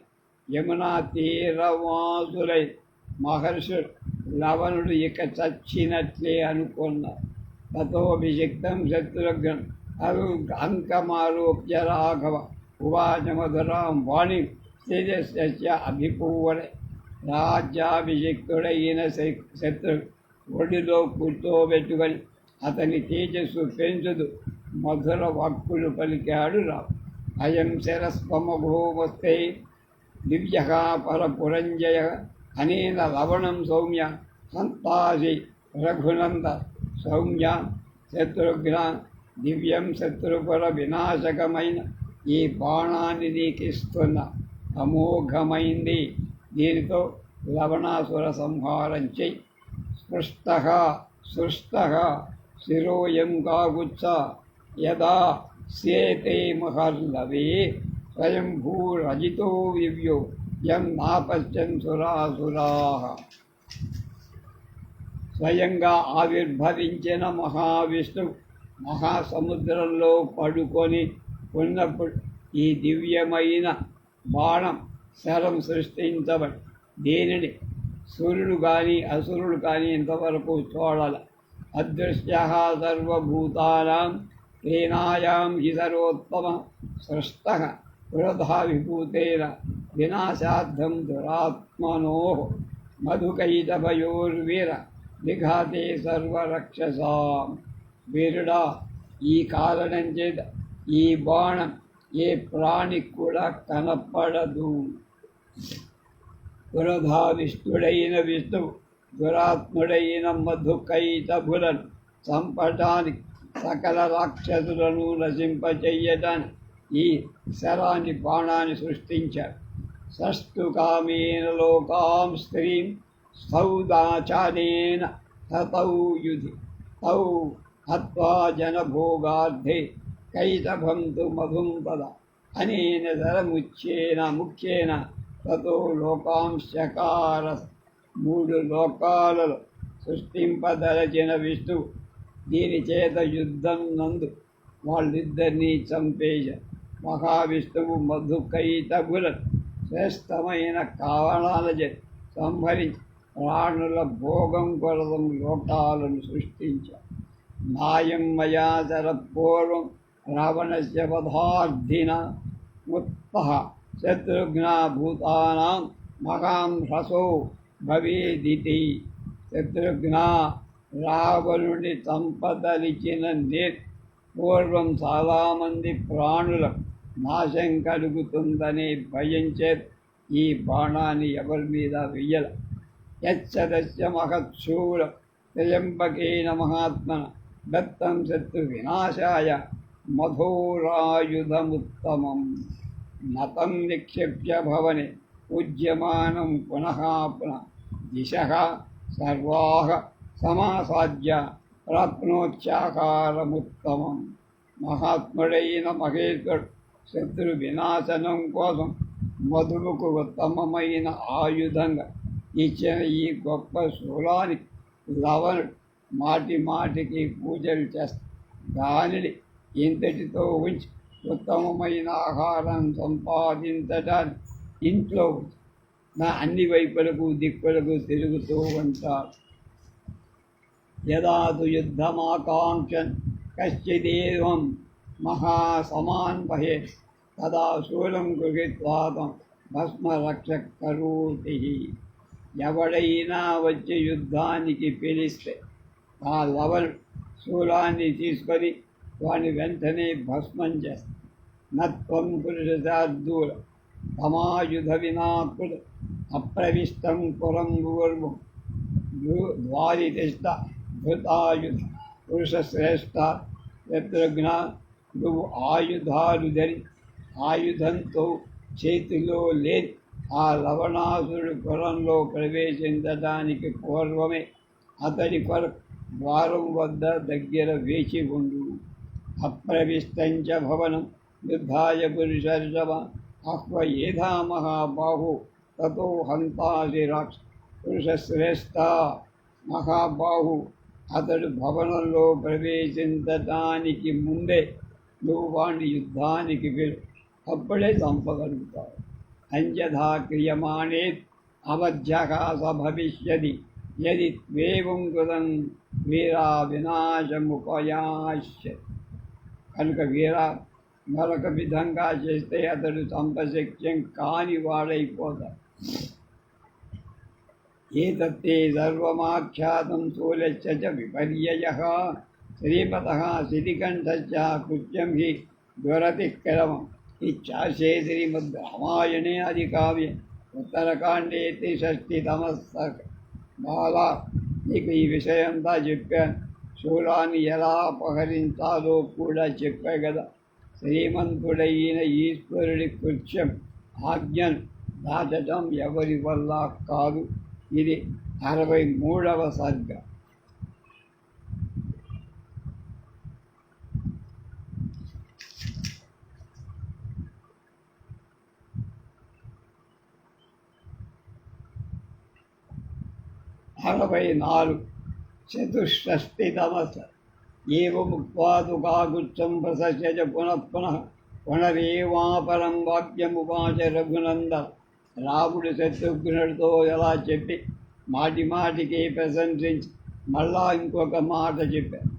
యమునా తీరవాసులై మహర్షులు లవణుడు ఇక చచ్చినట్లే అనుకున్నారు. తతోభిషిక్తం శత్రుఘ్నం అంకమారోప్య రాఘవ ఉవాచ మధురాం వాణి తేజస్య అభిపూవనే. రాజ్యాభిషిక్తుడైన శత్రు ఒడిలో కూర్చోబెట్టుకొని అతని తేజస్సు పెంచుదు మధుర వాక్కులు పలికాడు రావు. అయం శరస్వమభూమస్తే దివ్య పరపురంజయ అనేన లవణం సౌమ్య సంతాసి రఘునంద సౌమ్య. శత్రుఘ్న దివ్యం శత్రుపర వినాశకమైన ఈ బాణాన్ని నీకిస్తున్న అమోఘమైంది. దీనితో లవణాసుర సంహారం చెయ్యి. సృష్ట శిరోయం కాగుచ్చ యదా సేతే మహర్లవే స్వయంభూరజితో దివ్యో యం నాపశ్చన్ సురాసురా. స్వయంగా ఆవిర్భవించిన మహావిష్ణువు మహాసముద్రంలో పడుకొని ఉన్నప్పుడు ఈ దివ్యమైన బాణం శరం సృష్టించబడి దీనిని సూర్యుడు కానీ అసురుడు కానీ ఇంతవరకు చూడాల. అదృశ్య సర్వభూతానాం తేనాయాం హి సర్వోత్తమ సృష్ట వృధా విభూతేన వినాశార్థం దురాత్మనో మధుకైటభయోర్వీర విఘాతే సర్వరక్షసాం. వీరుడా, ఈ కారణం చేత ఈ బాణం ఏ ప్రాణికి కూడా కనపడదు. పురధావిష్ఠుడైన విష్ణువు దురాత్ముడైన మధుకైటభులను చంపటానికి సకల రాక్షసులను నశింపచెయ్యటానికి ఈ శరాన్ని బాణాన్ని సృష్టించాడు. సస్తు కామేన లోకాం స్త్రీం సౌదాచారేణ తతౌ యుధి తౌ హత్వా జనభోగార్థే కైటభం తు మధుం పద అనేన ముఖ్యేన తతో లోకాంశకార. 3 లోకాలలో సృష్టింపదలచిన విష్ణువు దీని చేత యుద్ధం నందు వాళ్ళిద్దరినీ చంపేశారు. మహావిష్ణువు మధుకైటభులను శ్రేష్టమైన కారణాల చేత సంహరించి ప్రాణుల భోగం కొరతం లోకాలను సృష్టించారు. నాయం మయాచర పూర్వం రావణస్య వధార్థిన ముత్తః శత్రుఘ్నా భూతానాం మహాం హ్రసో భవేదితి. శత్రుఘ్న రావణుడి చంపదలిచిన పూర్వం చాలామంది ప్రాణుల నాశం కలుగుతుందనే భయం చేత ఈ బాణాన్ని ఎవరి మీద వెయ్యల. యచ్చదస్య మహత్శూల త్రయంబకేన మహాత్మన దత్తం శత్రు వినాశాయ మధోరాయుధముత్తమం. నతం నిక్షిప్య భవనే పూజ్యమానం పునః పునః దిశః సర్వాః సమాసాద్య ప్రాప్నోత్యాకారముత్తమం. మహాత్ముడైన మహేశ్వరుడు శత్రు వినాశనం కోసం మధువుకు ఉత్తమమైన ఆయుధంగా ఇచ్చిన ఈ గొప్ప శూలానికి లవణుడు మాటి మాటికి పూజలు చేస్తాడు. దానిని ఇంతటితో ఉంచి ఉత్తమమైన ఆహారం సంపాదించడానికి ఇంట్లో నా అన్ని వైపులకు దిక్కులకు తిరుగుతూ ఉంటారు. యదా తు యుద్ధమాకాంక్షన్ కశ్చిదేవం మహాసమాన్వహే తదా శూలం గృహీత్వాతం భస్మరక్షక్ కరోతి. ఎవడైనా వచ్చి యుద్ధానికి పిలిస్తే ఆ లవణుడు శూలాన్ని తీసుకొని వాడిని వెంటనే భస్మం చేస్తాడు. నత్వం పురుషశార్దూల తమాయుధ వినాకుడు అప్రవిష్టం పురం పూర్వం ద్వారితిష్ట ధృతాయుధ పురుషశ్రేష్ఠ. శత్రుఘ్న, నువ్వు ఆయుధాలు ధరి ఆయుధంతో చేతిలో లేని ఆ లవణాసుడు పురంలో ప్రవేశించడానికి పూర్వమే అతడి కొరకు ద్వారం వద్ద దగ్గర వేచి ఉండు. అప్రవిష్టంచ భవనం యుద్ధాయ పురుషర్షభ ఆహ్వయేధా మహాబాహు తతో హంతాసి రాక్ష పురుషశ్రేష్ఠ. మహాబాహు, అతడు భవనంలో ప్రవేశించటానికి ముందే నువ్వు వాణ్ణి యుద్ధానికి వెళ్ళు, అప్పుడే చంపగలుగుతావు. అంజథా క్రియమాణే అవధ్యకాస భవిష్యతి యది త్వేవం కృతం వీరా వినాశముపయాస్య. కనుక వీరా, మరొక విధంగా చేస్తే అతడు చంపశక్యం కాని వాడైపోతాడు. ఏతత్తే సర్వమాఖ్యాతం స్థూలశ్చ విపర్యయః శ్రీమతః శితికంఠశ్చ కృత్యం హి దురతిక్రమం. ఇచ్చాసే శ్రీమద్రామాయణే ఆదికావ్యం ఉత్తరకాండే 63వ బాలా. నీకు ఈ విషయంతా చెప్పాను. శూలాన్ని ఎలా అపహరించాలో కూడా చెప్పా కదా. శ్రీమంతుడైన ఈశ్వరుడి కృత్యం ఆజ్ఞను దాటడం ఎవరి వల్ల కాదు. ఇది 63వ సర్గ. చతుషష్టితమ ఏముక్వాదుకాగుచ్చం ప్రసస్య పునః పునః పునరేవాపరం వాక్యముపాచ రఘునంద. రాముడు శత్రుఘ్నుడితో ఎలా చెప్పి మాటి మాటికి ప్రశంసించి మళ్ళా ఇంకొక మాట చెప్పారు.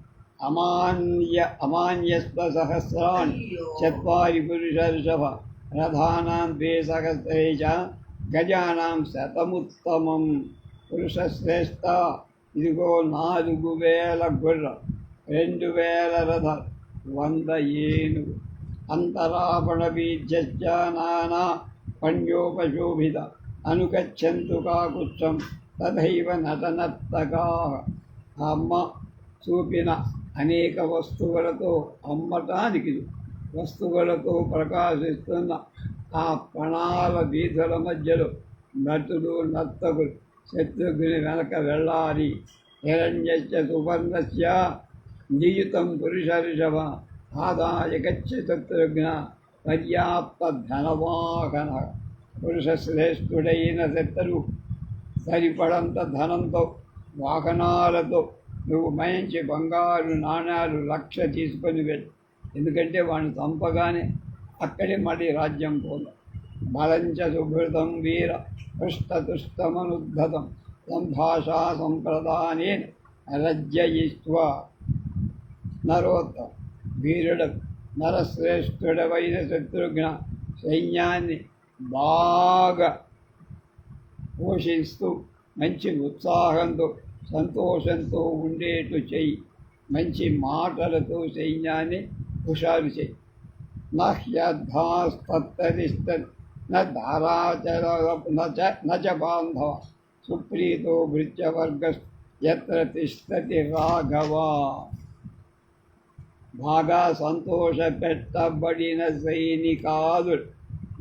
అమాన్యస్వ సహస్రాన్ చత్వారి పురుషర్షభ రథానాం 2 సహస్రే చ గజానాం శతముత్తమం. పురుషశ్రేష్ఠ, ఇదిగో 4000 గుర్రం, 2000 రథాలు, 100 ఏనుగు. అంతరాపణ బీజశ్చ నానా పణ్యోపశోభిత అనుగచ్చంతు కాకుత్సం తథైవ నటనర్తకాః. అమ్మ చూపిన అనేక వస్తువులతో, అమ్మటానికి వస్తువులతో ప్రకాశిస్తున్న ఆ పణాల వీధుల మధ్యలో నటులు నర్తకులు శత్రుఘ్ని వెనక వెళ్ళాలి. హిరణ్యశ్చ సువర్ణస్య నియుతం పురుషర్షభ ఆదాయ గచ్చ శత్రుఘ్న పర్యాప్త ధనవాహన. పురుషశ్రేష్ఠుడైన శత్రువు సరిపడంత ధనంతో, వాహనాలతో నువ్వు మంచి బంగారు నాణ్యాలు 1,00,000 తీసుకొని వెళ్ళు. ఎందుకంటే వాడిని చంపగానే అక్కడే మళ్ళీ రాజ్యం పోదాం. బలంచ సుభృతం వీర పృష్టతుష్టమనుద్ధతం సంభాషా సంప్రదానేన రజ్జయిత్వా. నరోత్తమ వీరుడు నరశ్రేష్ఠుడవైన శత్రుఘ్న సైన్యాన్ని బాగా పోషిస్తూ మంచి ఉత్సాహంతో సంతోషంతో ఉండేట్లు చెయ్యి. మంచి మాటలతో సైన్యాన్ని హుషారు చెయ్యి. నహ్యద్ధాస్తరిష్ట ధారాచర నచ బాంధవ సుప్రీతో భృత్యవర్గ ఎత్ర తిష్టతి రాఘవ. బాగా సంతోష పెట్టబడిన సైనికాలు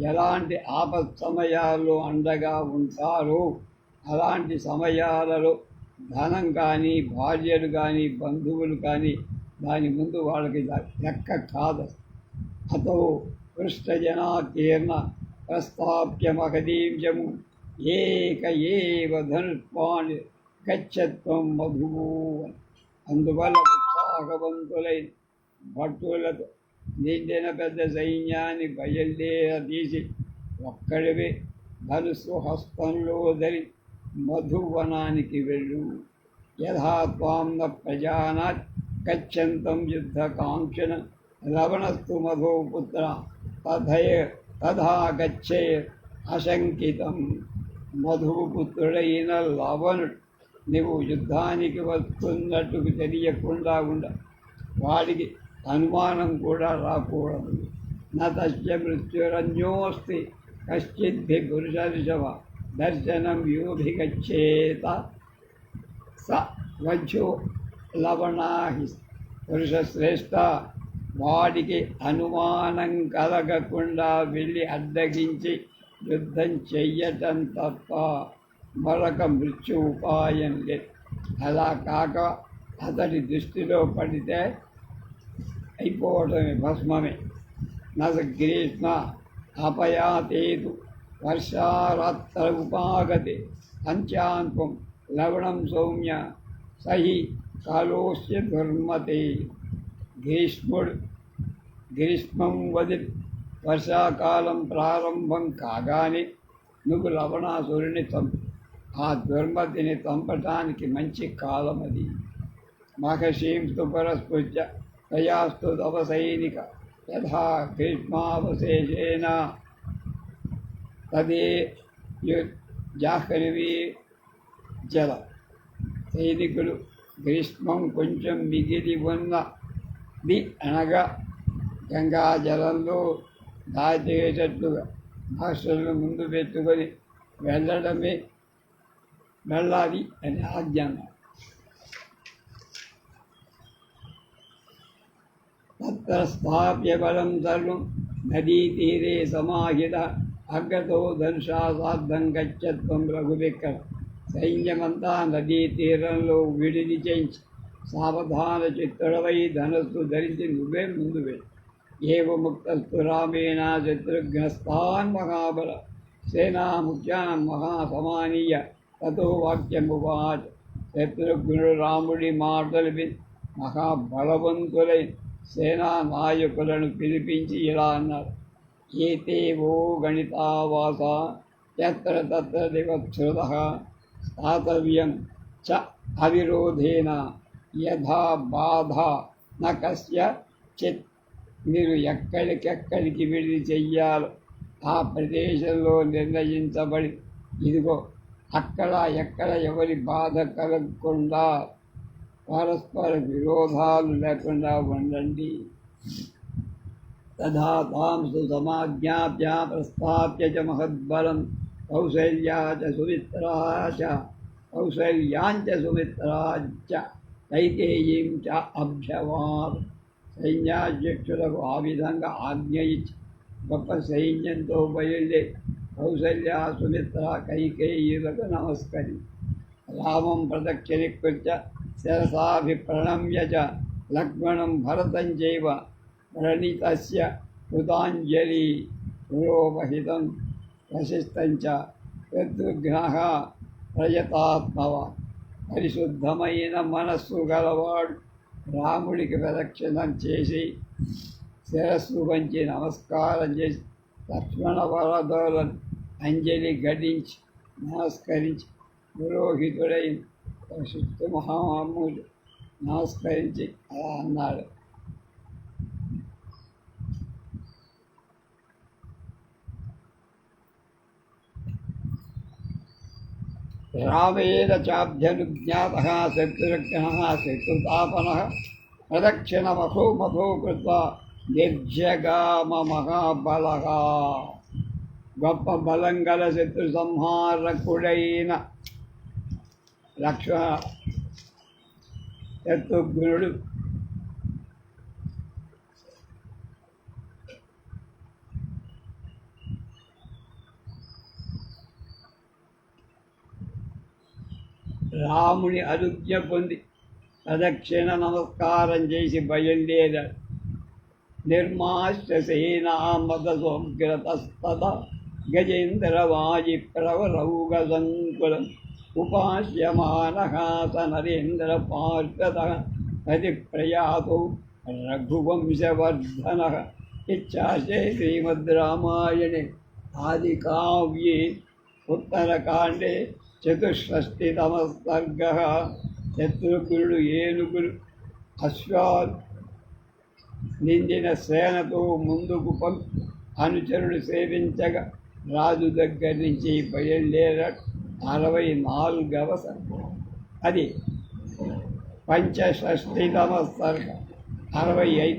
ఎలాంటి ఆపత్ సమయాల్లో అండగా ఉంటారో అలాంటి సమయాలలో ధనం కానీ, భార్యలు కానీ, బంధువులు కానీ దాని ముందు వాళ్ళకి లెక్క కాదు. అతో పృష్టజనాకీర్ణ ప్రస్థాప్య మహదీంశము ఏక ఏవ ధనుష్పాణి గచ్చత్వం మధువు. అందువల్ల ఉత్సాహవంతులైన భక్తులతో నిండిన పెద్ద సైన్యాన్ని బయలుదేరదీసి ఒక్కడివే ధనుస్సు హస్తంలో ధరి మధువనానికి వెళ్ళు. యథా త్వాం న ప్రజానాత్ గచ్చంతం యుద్ధకాంక్షణ లవణస్తు మధుపుత్ర తథా గచ్చే అశంకితం. మధుపుత్రుడైన లవణుడు నువ్వు యుద్ధానికి వస్తున్నట్టు తెలియకుండా ఉండ, వాడికి అనుమానం కూడా రాకూడదు. నస్య మృత్యురన్యోస్తి కశ్చిద్భి పురుషర్షభ దర్శనం యోభిగచ్చేత స వజ్జో లవణాహి. పురుషశ్రేష్ఠ, వాడికి అనుమానం కలగకుండా వెళ్ళి అడ్డగించి యుద్ధం చెయ్యటం తప్ప మరొక మృత్యు ఉపాయం లేదు. అలా కాక అతడి దృష్టిలో పడితే అయిపోవటమే, భస్మమే. నస గ్రీష్మ అపయాతేతు వర్షారాత్ర ఉపాగతే అంత్యాంకం లవణం సౌమ్య సహి కాలోస్య దుర్మతే. గ్రీష్మం వదిలి వర్షాకాలం ప్రారంభం కాగానే నువ్వు లవణాసురుని చంపు. ఆ దుర్మతిని చంపటానికి మంచి కాలం అది. మఖశీంస్తు పరస్పృత్య తయాస్తు తవ సైనిక యథా గ్రీష్మావశేషేణ తదే జాహ్నవీ జల. సైనికులు గ్రీష్మం కొంచెం మిగిలి ఉన్నది అనగా గంగా జలంలో దాచేటట్లుగా భాషలను ముందు పెట్టుకొని వెళ్ళాలి అని ఆజ్ఞ. తత్ర స్థాప్య బలం సర్వం నదీతీరే సమాహిత అగ్రతో ధనుషాసార్థం గచ్చత్వం రఘువిక్కర. సైన్యమంతా నదీ తీరంలో విడిది చేయించి సావధాన చిత్తుడవై ధనస్సు ధరించి నువ్వే ముందు వెళ్ళి. ఏవముక్తస్తు రామేణ శత్రుఘ్నస్థాన్ మహాబల సేనాముఖ్యాన్ మహాసమానీయ తతో వాక్యమువాచ. శత్రుఘ్నుడు రాముడి మాటలు విని మహాబలవంతులై సేనా నాయకులను పిలిపించి ఇలా అన్నారు. ఏతే ఓ గణితావాస ఎత్ర తత్ర దివత్సృతః స్థాతవ్యం చ అవిరోధేన యథా బాధ న కస్య చిత్. మీరు ఎక్కడికెక్కడికి విడిది చెయ్యాలో ఆ ప్రదేశంలో నిర్ణయించబడి ఇదిగో అక్కడ ఎక్కడ ఎవరి బాధ కలగకుండా పరస్పర విరోధాలు లేకుండా ఉండండి. తథా తాంసు సమాజ్ఞాప్య ప్రస్థాప్య చ మహద్బలం కౌసల్యాంచ సుమిత్రాశ్చ కైకేయీం చ అభ్యవాన్. సైన్యాధ్యక్షులకు ఆ విధంగా ఆజ్ఞ ఇచ్చి గొప్ప సైన్యంతో బయలుదేరి కౌసల్య సుమిత్ర కైకేయీలకు నమస్కరి రామం ప్రదక్షిణీకృత్య శిరసాభిప్రణమ్య చ లక్ష్మణం భరతం చైవ ప్రణితస్య కృతాంజలి పురోవహితం వశిష్టం చ. శత్రుఘ్నః ప్రయతాత్మవ. పరిశుద్ధమైన మనస్సు గలవాడు రాముడికి ప్రదక్షిణం చేసి శిరస్సు వంచి నమస్కారం చేసి లక్ష్మణ వరదోలను అంజలి ఘటించి నమస్కరించి పురోహితుడైన వశిష్ఠ మహాముడు నమస్కరించి అలా అన్నాడు. రామేణ చాభ్యనుజ్ఞాతః శత్రుఘ్నః శత్రుతాపనః ప్రదక్షిణమఖో మఖో కృత్వా నిర్జగామ మహాబలః. గొప్ప బలం గల శత్రు సంహారకుడైన శత్రుఘ్నుడు రాముని అనుజ్ఞ పొంది ప్రదక్షిణ నమస్కారం చేసి బయలుదేరాడు. నిర్మాశ్య సేనామదసోగ్రతస్తద గజేంద్రవాజి ప్రవరౌగ సంకులం ఉపాస్యమానః నరేంద్ర పార్షదః ప్రతి ప్రయాతో రఘువంశవర్ధనః. ఇచ్చాశే శ్రీమద్ రామాయణే ఆదికావ్యే ఉత్తరకాండే చతుషష్టితమః సర్గః. శత్రుఘ్నుడు ఏనుగులు అశ్వాలు నిండిన సేనతో ముందుకు అనుచరుడు సేవించగా రాజు దగ్గర నుంచి బయలుదేరాడు. 64వ సర్గ. అది పంచషష్టితమః సర్గ. 65.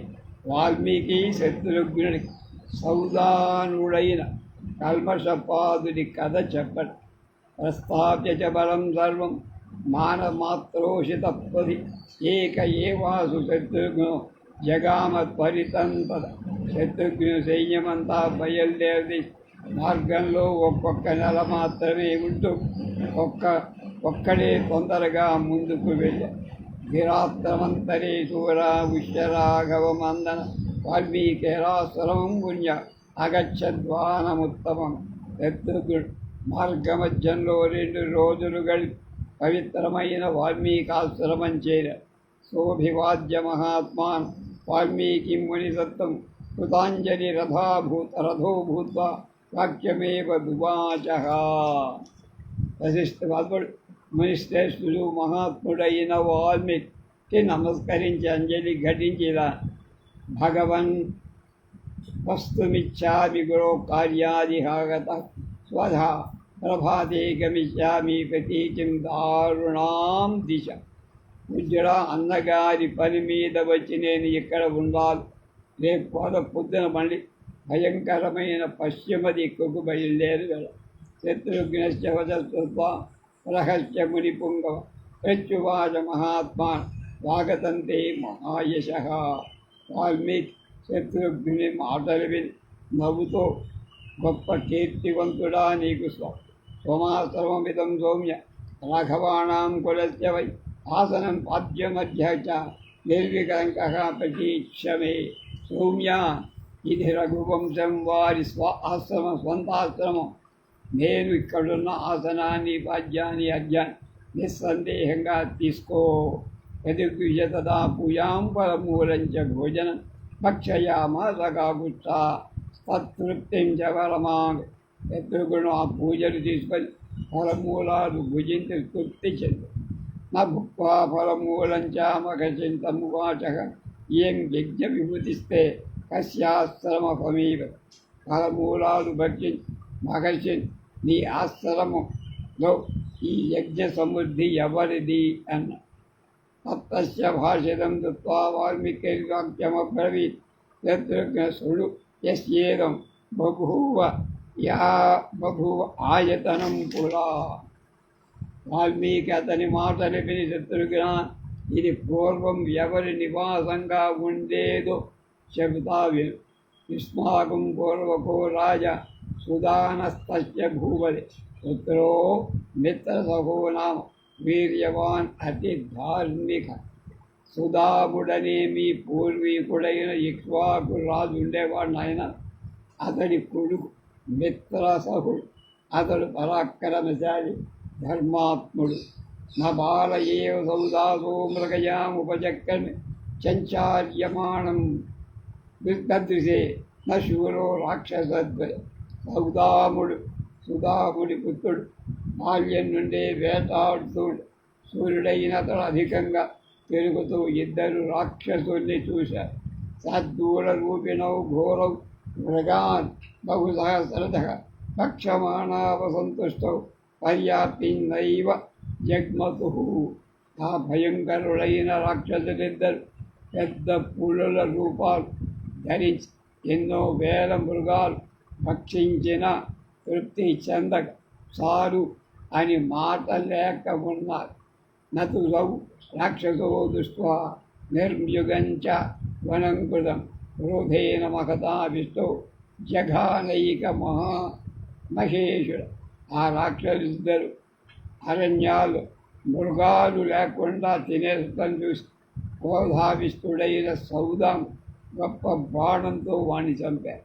వాల్మీకి శత్రుఘ్నుడికి సౌదానుడైన కల్మషపాదుడి కథ చెప్పడు. ప్రస్థాప్య చ బలం సర్వం మానమాత్రోషితపది ఏక ఏవాసు శత్రుఘ్నో జగామ త్వరితం తద. శత్రుఘ్ను సైన్యమంతా బయలుదేరి మార్గంలో ఒక్కొక్క నెల మాత్రమే ఉంటూ ఒక్కడే తొందరగా ముందుకు వెళ్ళా. గిరాత్రమంతరే శూర ఉష్యరాఘవమందన వాల్మీకేరాశ్రమం పుణ్య అగచ్చద్వానముత్తమం. శత్రుఘ్నుడు మార్గమధ్యంలో 2 రోజులు గడిపి పవిత్రమైన వాల్మీకాశ్రమం చేర. సోభివాద్య మహాత్మాన్ వాల్మీకి మునిసత్తం కృతాంజలి రథో భూత్వా వాక్యమేవ దువాచ. వశిష్ఠుడు మునిశ్రేష్ఠుడు మహాత్ముడైన వాల్మీకి నమస్కరించి అంజలి ఘటించిన భగవన్ వస్తుమిచ్చామి గురో కార్యాదిహాగత స్వధా ప్రభాతే గమిష్యామి ప్రతీచిం దారుణాం దిశ. పూజ్యుడా, అన్నగారి పని మీద వచ్చి నేను ఇక్కడ ఉండాలి. రేపు పొద్దున మళ్ళీ భయంకరమైన పశ్చిమ దిక్కుకు బయలుదేరి వెళ్ళ. శత్రుఘ్నశ్చ వచస్వ రహస్య మునిపుంగవ ప్రత్యువాచ మహాత్మా స్వాగతంతే మహాయశ. వాల్మీకి శత్రుఘ్ని మాటలు విని నవ్వుతో, గొప్ప కీర్తివంతుడా, నీకు సోమాశ్రమమిదం సౌమ్య రాఘవాణాం కులస్య వై ఆసనం పాద్యమధ్య చ నిర్వికలంకః ప్రతీక్షమే. సౌమ్య, ఇది రఘువంశం వారి స్వంతాశ్రమం. నేను ఇక్కడున్న ఆసనాన్ని పాద్యాన్ని అజ్ఞాన్ని నిస్సందేహంగా తీసుకో. ప్రతిగృహ్య తదా పూజాం ఫలమూలంచ భోజనం భక్షయామ సకాగుత్సా తృప్తిం చ పరమాం. శత్రుఘ్నుడు ఆ పూజలు తీసుకొని ఫలమూలాలు భుజించి తృప్తి చెంది. నా భుక్వా ఫలమూలంచ మగచింతమువాచ ఏం యజ్ఞ విభూతిస్తే కస్యాశ్రమఫమీవ. ఫలమూలాలు భక్షించి మహర్షి, నీ ఆశ్రమంలో ఈ యజ్ఞ సమృద్ధి ఎవరిది అన్న. తత్తస్య భాషితం దత్వా వాల్మీకిర్వాక్యమబ్రవీత్. శత్రుఘ్న శృణు యస్యేదం బభూవ ఆయతనం పురా. వాల్మీకి అతని మాటలు విని శత్రుఘ్న, ఇది పూర్వం ఎవరి నివాసంగా ఉండేదో చెబుతా విను. యుష్మాకం పూర్వకో రాజా సుదానస్తస్య భూవది పుత్రో మిత్రసహో నామ వీర్యవాన్ అతి ధార్మిక. సుదాముడనే మీ పూర్వీకుడైన ఇక్ష్వాకు రాజు ఉండేవాడు. ఆయన అతడి కొడుకు మిత్రసహుడు. అతడు పరాక్రమశాలి, ధర్మాత్ముడు. నబాల ఏవ సౌదాసో మృగయాముపచక్రమి సంచార్యమాణం దృశే నశూరో రాక్షసద్వయ. సుదాముడి పుత్రుడు బాల్యం నుండే వేటాడుతూ సూర్యుడైన అతడు అధికంగా తిరుగుతూ 2 రాక్షసుల్ని చూశారు. సద్దూర రూపిణౌ ఘోరౌ మృగాన్ బహుసహస్రధ భక్షమాణావసంతుష్టౌ పర్యాప్తినైవ జగ్మతు. ఆ భయంకరులైన రాక్షసులిద్దరు పెద్ద పులుల రూపాలు ధరించి ఎన్నో వేల మృగాలు భక్షించిన తృప్తి చెందక చాలు అని మాట లేక ఉన్నారు. నతులౌ రాక్షసో దృష్ట్వా నిర్యుగంచ వనంకృతం క్రోధేన మహతావిష్టో జఘానైక మహేషుడు. ఆ రాక్షసులిద్దరు అరణ్యాలు మృగాలు లేకుండా తినేస్తాను చూసి క్రోధావిష్టుడైన సౌదాం గొప్ప బాణంతో వాణ్ణి చంపారు.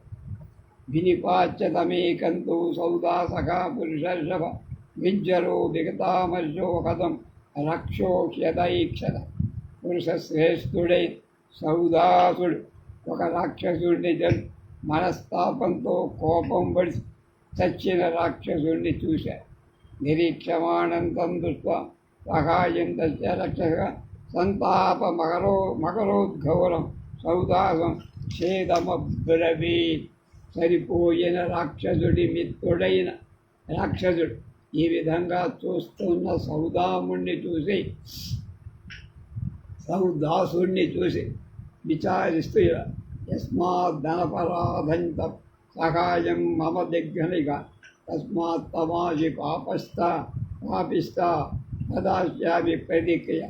వినిపాచ్యతమేకంతో సౌదా సఖా పురుషర్షభ విజ్జరో దిగతామర్షో కథం రక్షోష్యదైక్షత. పురుషశ్రేష్ఠుడై సౌదాసుడు ఒక రాక్షసుడిని మనస్తాపంతో కోపం పడి చచ్చిన రాక్షసుడిని చూశారు. నిరీక్షమాణంతం దృష్ట్వా సహాయం తస్య రక్షక సంతాప మకరోద్ఘోరం సౌదాసం ఛేదమబ్రవీత్. సరిపోయిన రాక్షసుడి మిత్రుడైన రాక్షసుడు ఈ విధంగా చూస్తున్న సౌదాసుడిని చూసి విచారిస్తూ, యస్మాద్దనపరాధంత సహాయం మమ దిగ్గనిగా తస్మాత్ తమాసి పాపిష్ట తదాస్యామి ప్రతిక్రియ.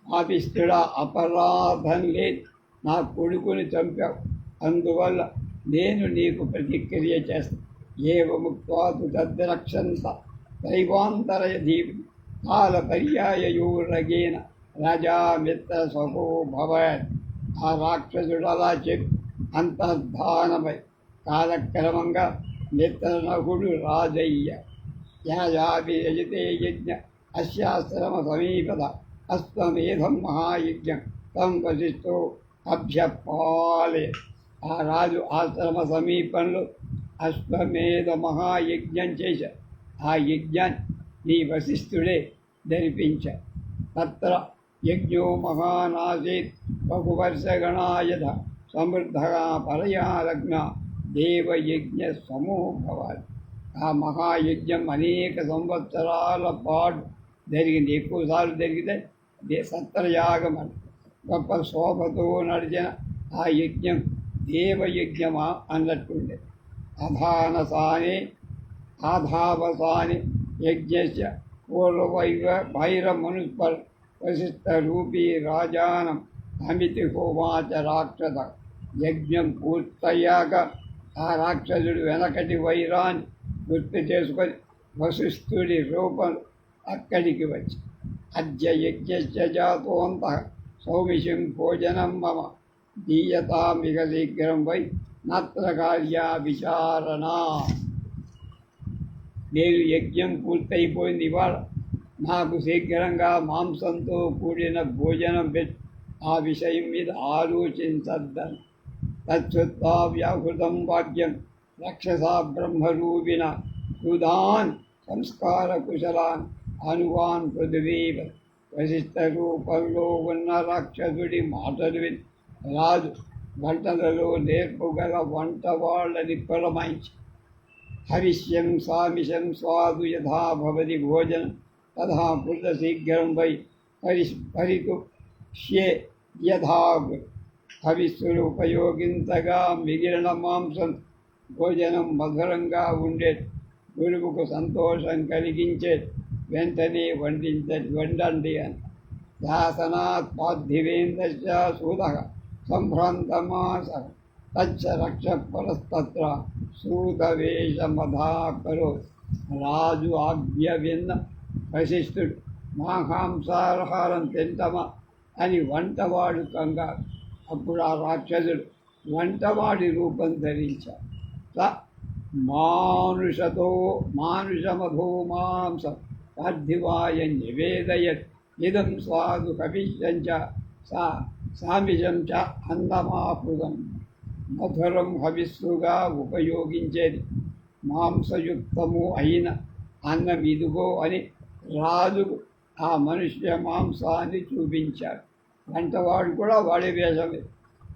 పాపిష్ఠుడా, అపరాధం లేదు, నా కొడుకుని చంపావు, అందువల్ల నేను నీకు ప్రతిక్రియ చేస్తాను. ఏవముక్త్వా తు తద్రక్షంత దైవాంతరయధీం కాలపర్యాయయోరగేన రాజా మిత్ర సఖో భవత్. ఆ రాక్షసుడు అలా చెప్పి అంతర్ధానమై కాలక్రమంగా మిత్రనకుడు రాజయ్య. యాయాభియజతే యజ్ఞ అస్యాశ్రమ సమీపద అశ్వమేధం మహాయజ్ఞం తం వశిష్ఠో అభ్యపాలే. ఆ రాజు ఆశ్రమ సమీపంలో అశ్వమేధ మహాయజ్ఞం చేశారు. ఆ యజ్ఞాన్ని ఈ వశిష్ఠుడే జరిపించారు. తత్ర యజ్ఞో మహానాసీత్ బహువర్షగణాయథ సమృద్ధగా పరయా లగ్న దేవయజ్ఞ సమూహవాది. ఆ మహాయజ్ఞం అనేక సంవత్సరాల పాటు జరిగింది. ఎక్కువసార్లు జరిగితే సత్రయాగం అని గొప్ప శోభతో నడిచిన ఆ యజ్ఞం దేవయజ్ఞమా అన్నట్టుండే. ఆధావసాని యజ్ఞస్య పూర్వైవ భైరమనుస్మర వశిష్ఠరూపీ రాజానం అమితి హోమాచ రాక్షస. యజ్ఞం పూర్తయ్యాక ఆ రాక్షసుడు వెనకటి వైరాన్ని గుర్తు చేసుకొని వశిష్ఠుడి రూపం అక్కడికి వచ్చి అద్య యజ్ఞస్య జాతోంతః సౌమిషం భోజనం మమ దీయతామిక శీఘ్రం వై నత్ర కార్యా విచారణ. నేను యజ్ఞం పూర్తయిపోయింది, ఇవాళ నాకు శీఘ్రంగా మాంసంతో కూడిన భోజనం పెట్టి ఆ విషయం మీద ఆలోచించద్దని. తచ్చుత్వా వ్యాహృతం వాక్యం రక్షసా బ్రహ్మరూపిణ సుధాన్ సంస్కార కుశలాన్ అనువాన్ పృథివీవ. వశిష్ఠ రూపంలో ఉన్న రాక్షసుడి మాటలు విని రాజు వంటలలో నేర్పుగల వంట వాళ్ళని పురమాయించి హవిష్యం సామిషం స్వాదు యథా భవతి భోజనం తథా కృత శీఘ్రం వై పరితుష్యే యథా. హవిస్సులు ఉపయోగించగా మిగిలిన మాంసం భోజనం మధురంగా ఉండే, గురువుకు సంతోషం కలిగించే వెంటనే వండండి అని. శాసనాత్ పార్థివేంద్రశ్చ సూదః సంభ్రాంతమాస తచ్చ రక్ష పరస్తత్ర సూతవేషమధాకరో. రాజు ఆజ్ఞ విన్న వశిష్ఠుడు మాంసాహారం తింటమా అని వంటవాడు కంగారు. అప్పుడు ఆ రాక్షసుడు వంటవాడి రూపం ధరించాడు. మానుషమధో మాంసం పార్థివాయ నివేదయత్ ఇదం స్వాదు కవిష్యం చ సామిషం చ అన్నమాహృతం. మధురం హవిస్సుగా ఉపయోగించేది మాంసయుక్తము అయిన అన్నం ఇదిగో అని రాజుకు ఆ మనుష్య మాంసాన్ని చూపించాడు. వంటవాడు కూడా వాడి వేషమే.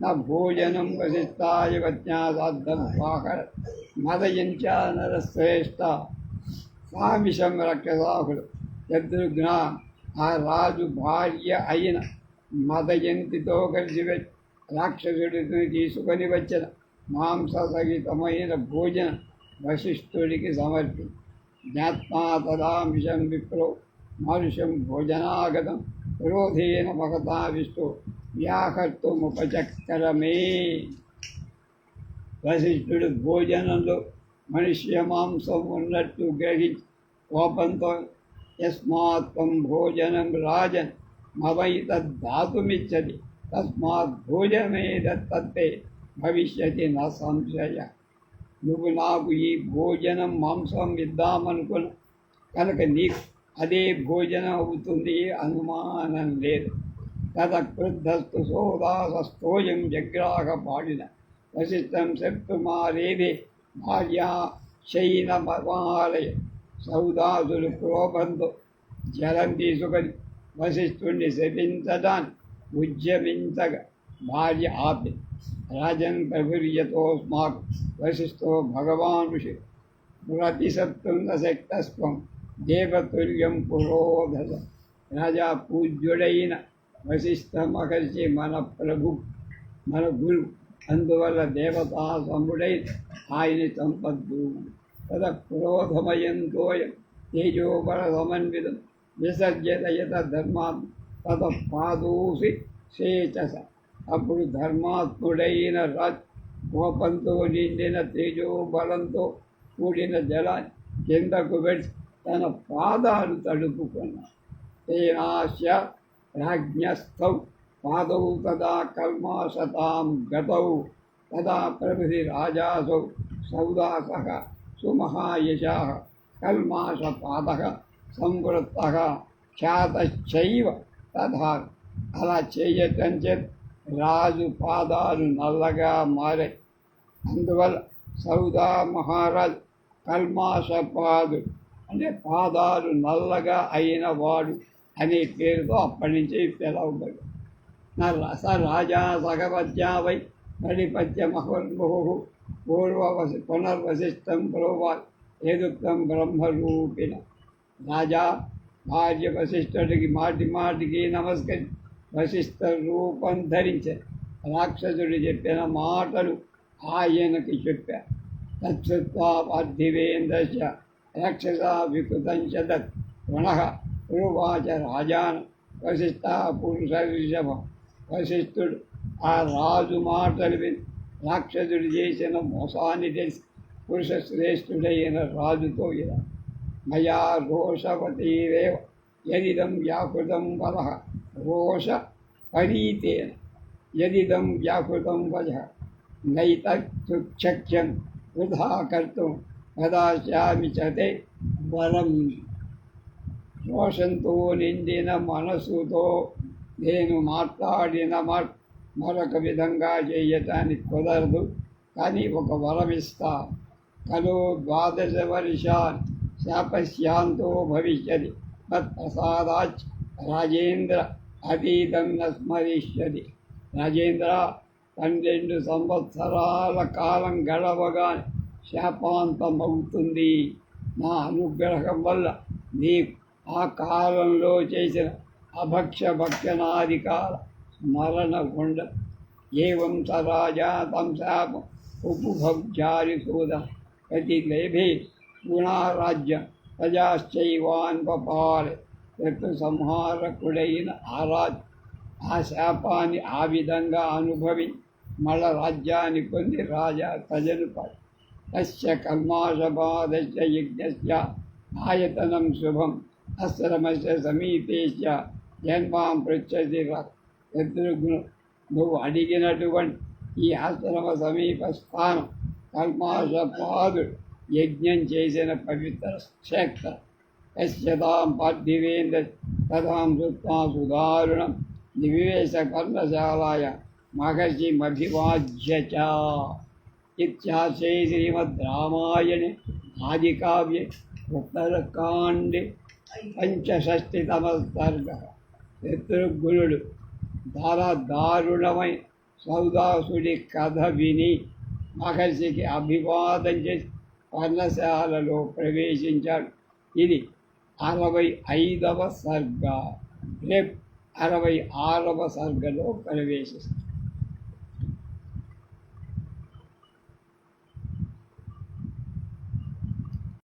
నా భోజనం వశిష్ఠాయ వజ్ఞాసార్థం వాహర మదయంచ నరశ్రేష్ఠ సామిషం రక్షసాహుడు. శత్రుఘ్న ఆ రాజు భార్య అయిన మదయంతితో కలిసి రాక్షసుడిని తీసుకొని వచ్చిన మాంస సహితమైన భోజనం వశిష్ఠుడికి సమర్పి జ్ఞాత్మా తదామిషం విప్రో మానుషం భోజనాగతం క్రోధేన మహతా విష్ణు వ్యాహర్తుముపచక్రమే. వశిష్ఠుడు భోజనంలో మనుష్య మాంసం ఉన్నట్టు గ్రహించి కోపంతో యస్మాత్వం భోజనం రాజన్ మవైతద్ధాతుమిచ్చతి తస్మాత్ భోజనమేదత్తే భవిష్యతి నా సంశయ. నువ్వు నాకు ఈ భోజనం మాంసం ఇద్దామనుకున్న కనుక నీకు అదే భోజనం అవుతుంది, అనుమానం లేదు. తద క్రుద్ధస్తు సోదాసస్తోయం జగ్రాహ పాడిన వశిష్టం శక్తుమారేవే భార్యా శయనమాలయ. సౌదాసులు క్రోభంతో జలం తీసుకొని వశిష్ఠుణ్ణి శపించడాన్ని ఉద్యమించగా భార్య ఆపి రాజన్ ప్రభుర్యతోస్మాక్ వశిష్ఠో భగవాన్ ఋషి ప్రతిశక్తుం శక్తస్వం దేవతుల్యం పురోధస. రాజా పూజ్యుడైన వశిష్ఠ మహర్షి మన ప్రభు, మన గురు, అందువల్ల దేవతా సముడైన ఆయన సంపద్దు. తద క్రోధమయంతోయం తేజోబల సమన్వితం విసర్జత యత ధర్మాత్ తత పాదోసి శేచస. అప్పుడు ధర్మాత్ముడైన రాజ్ కోపంతో నిండిన తేజోబలంతో కూడిన జలాన్ని కిందకు పెట్టి తన పాదాలు తడుపుకున్నాడు. తేనాశ రాజ్ఞస్థౌ పాదౌ తదా కల్మాసతాం గతౌ తదా ప్రభృతి రాజాసౌ సౌదాసః సుమహాయశాః కల్మాసపాదః సంవృత్తః ఖ్యాతశ్చైవ తథా. అలా చేయటం చేత రాజు పాదాలు నల్లగా మారాయి. అందువల్ల సౌదా మహారాజు కల్మాసపాదు అంటే పాదాలు నల్లగా అయిన వాడు అనే పేరుతో అప్పటి నుంచి పిలవబడి స రాజా సగవద్యా వై పరిపత్యమహర్ముహు పునర్వశిష్టం ప్రోవాల్ ఏదుక్తం బ్రహ్మరూపిణ. రాజా భార్య వశిష్ఠుడికి మాటి మాటికి నమస్కరి వశిష్ఠ రూపం ధరించారు. రాక్షసుడు చెప్పిన మాటలు ఆయనకి చెప్పారు. తత్సుత్వా పార్థివేంద్రస్య రాక్షస వికృతం చదత్ పునః ఉవాచ రాజాన వశిష్ఠ పురుష ఋషభం. వశిష్ఠుడు ఆ రాజు మాటలు విని రాక్షసుడు చేసిన మోసాన్ని తెలిసి పురుష శ్రేష్ఠుడైన రాజుతో ఇలా మయా రోషవతీరేవ యదిదం వ్యాకృతం వరః రోష పరీతేన యదిదం వ్యాకృతం వజః నైతత్సుశక్యం వృధా కర్తుం వదాస్యామి చ తే వరం. రోషంతో నిండిన మనసుతో నేను మాట్లాడిన మరొక విధంగా చేయటానికి కుదరదు, కానీ ఒక వరం ఇస్తా. ఖలు 12 వర్షాన్ శాపస్యాంతో భవిష్యతి మత్ప్రసాదాచ్ రాజేంద్ర అతీతం న స్మరిష్యతి. రాజేంద్ర 12 సంవత్సరాల కాలం గడవగానే శాపాంతమవుతుంది. నా అనుగ్రహం వల్ల నీకు ఆ కాలంలో చేసిన అభక్ష్యభక్షణాధికార స్మరణ ఉండదు. ఏవం స రాజా తం శాపం ఉపభుక్త్యారిసూద ప్రతిలేభే గుణారాజ్యం ప్రజాశ్చైవాన్ పపాలే. శత్రు సంహారకుడైన ఆరాజు ఆ శాపాన్ని ఆ విధంగా అనుభవించి మళ్ళ రాజ్యాన్ని పొంది రాజా ప్రజలు పడి తస్య కల్మాషపాదస్య యజ్ఞస్య ఆయతనం శుభం ఆశ్రమస్య సమీపేస్య జన్మాం పృచ్చతి. శత్రుఘ్ను నువ్వు అడిగినటువంటి ఈ ఆశ్రమ సమీప స్థానం కల్మాషపాదుడు యజ్ఞం చేసిన పవిత్ర క్షేత్రం. యస్యతాం పార్థివేంద్ర తథాం సుత్వా సుదారుణం నివివేశ పర్ణశాలాయ మహర్షిమభివాజ్య చ. ఇత్యాశే శ్రీమద్ రామాయణే ఆదికావ్యే ఉత్తరకాండే 65వ సర్గః. శత్రుఘ్నుడు దారుణమైన సౌదాసుడి కథ విని మహర్షికి అభివాదం చేసి పర్ణశాలలో ప్రవేశించాడు. ఇది 65వ సర్గ. రేపు 66వ సర్గలో ప్రవేశిస్తాడు.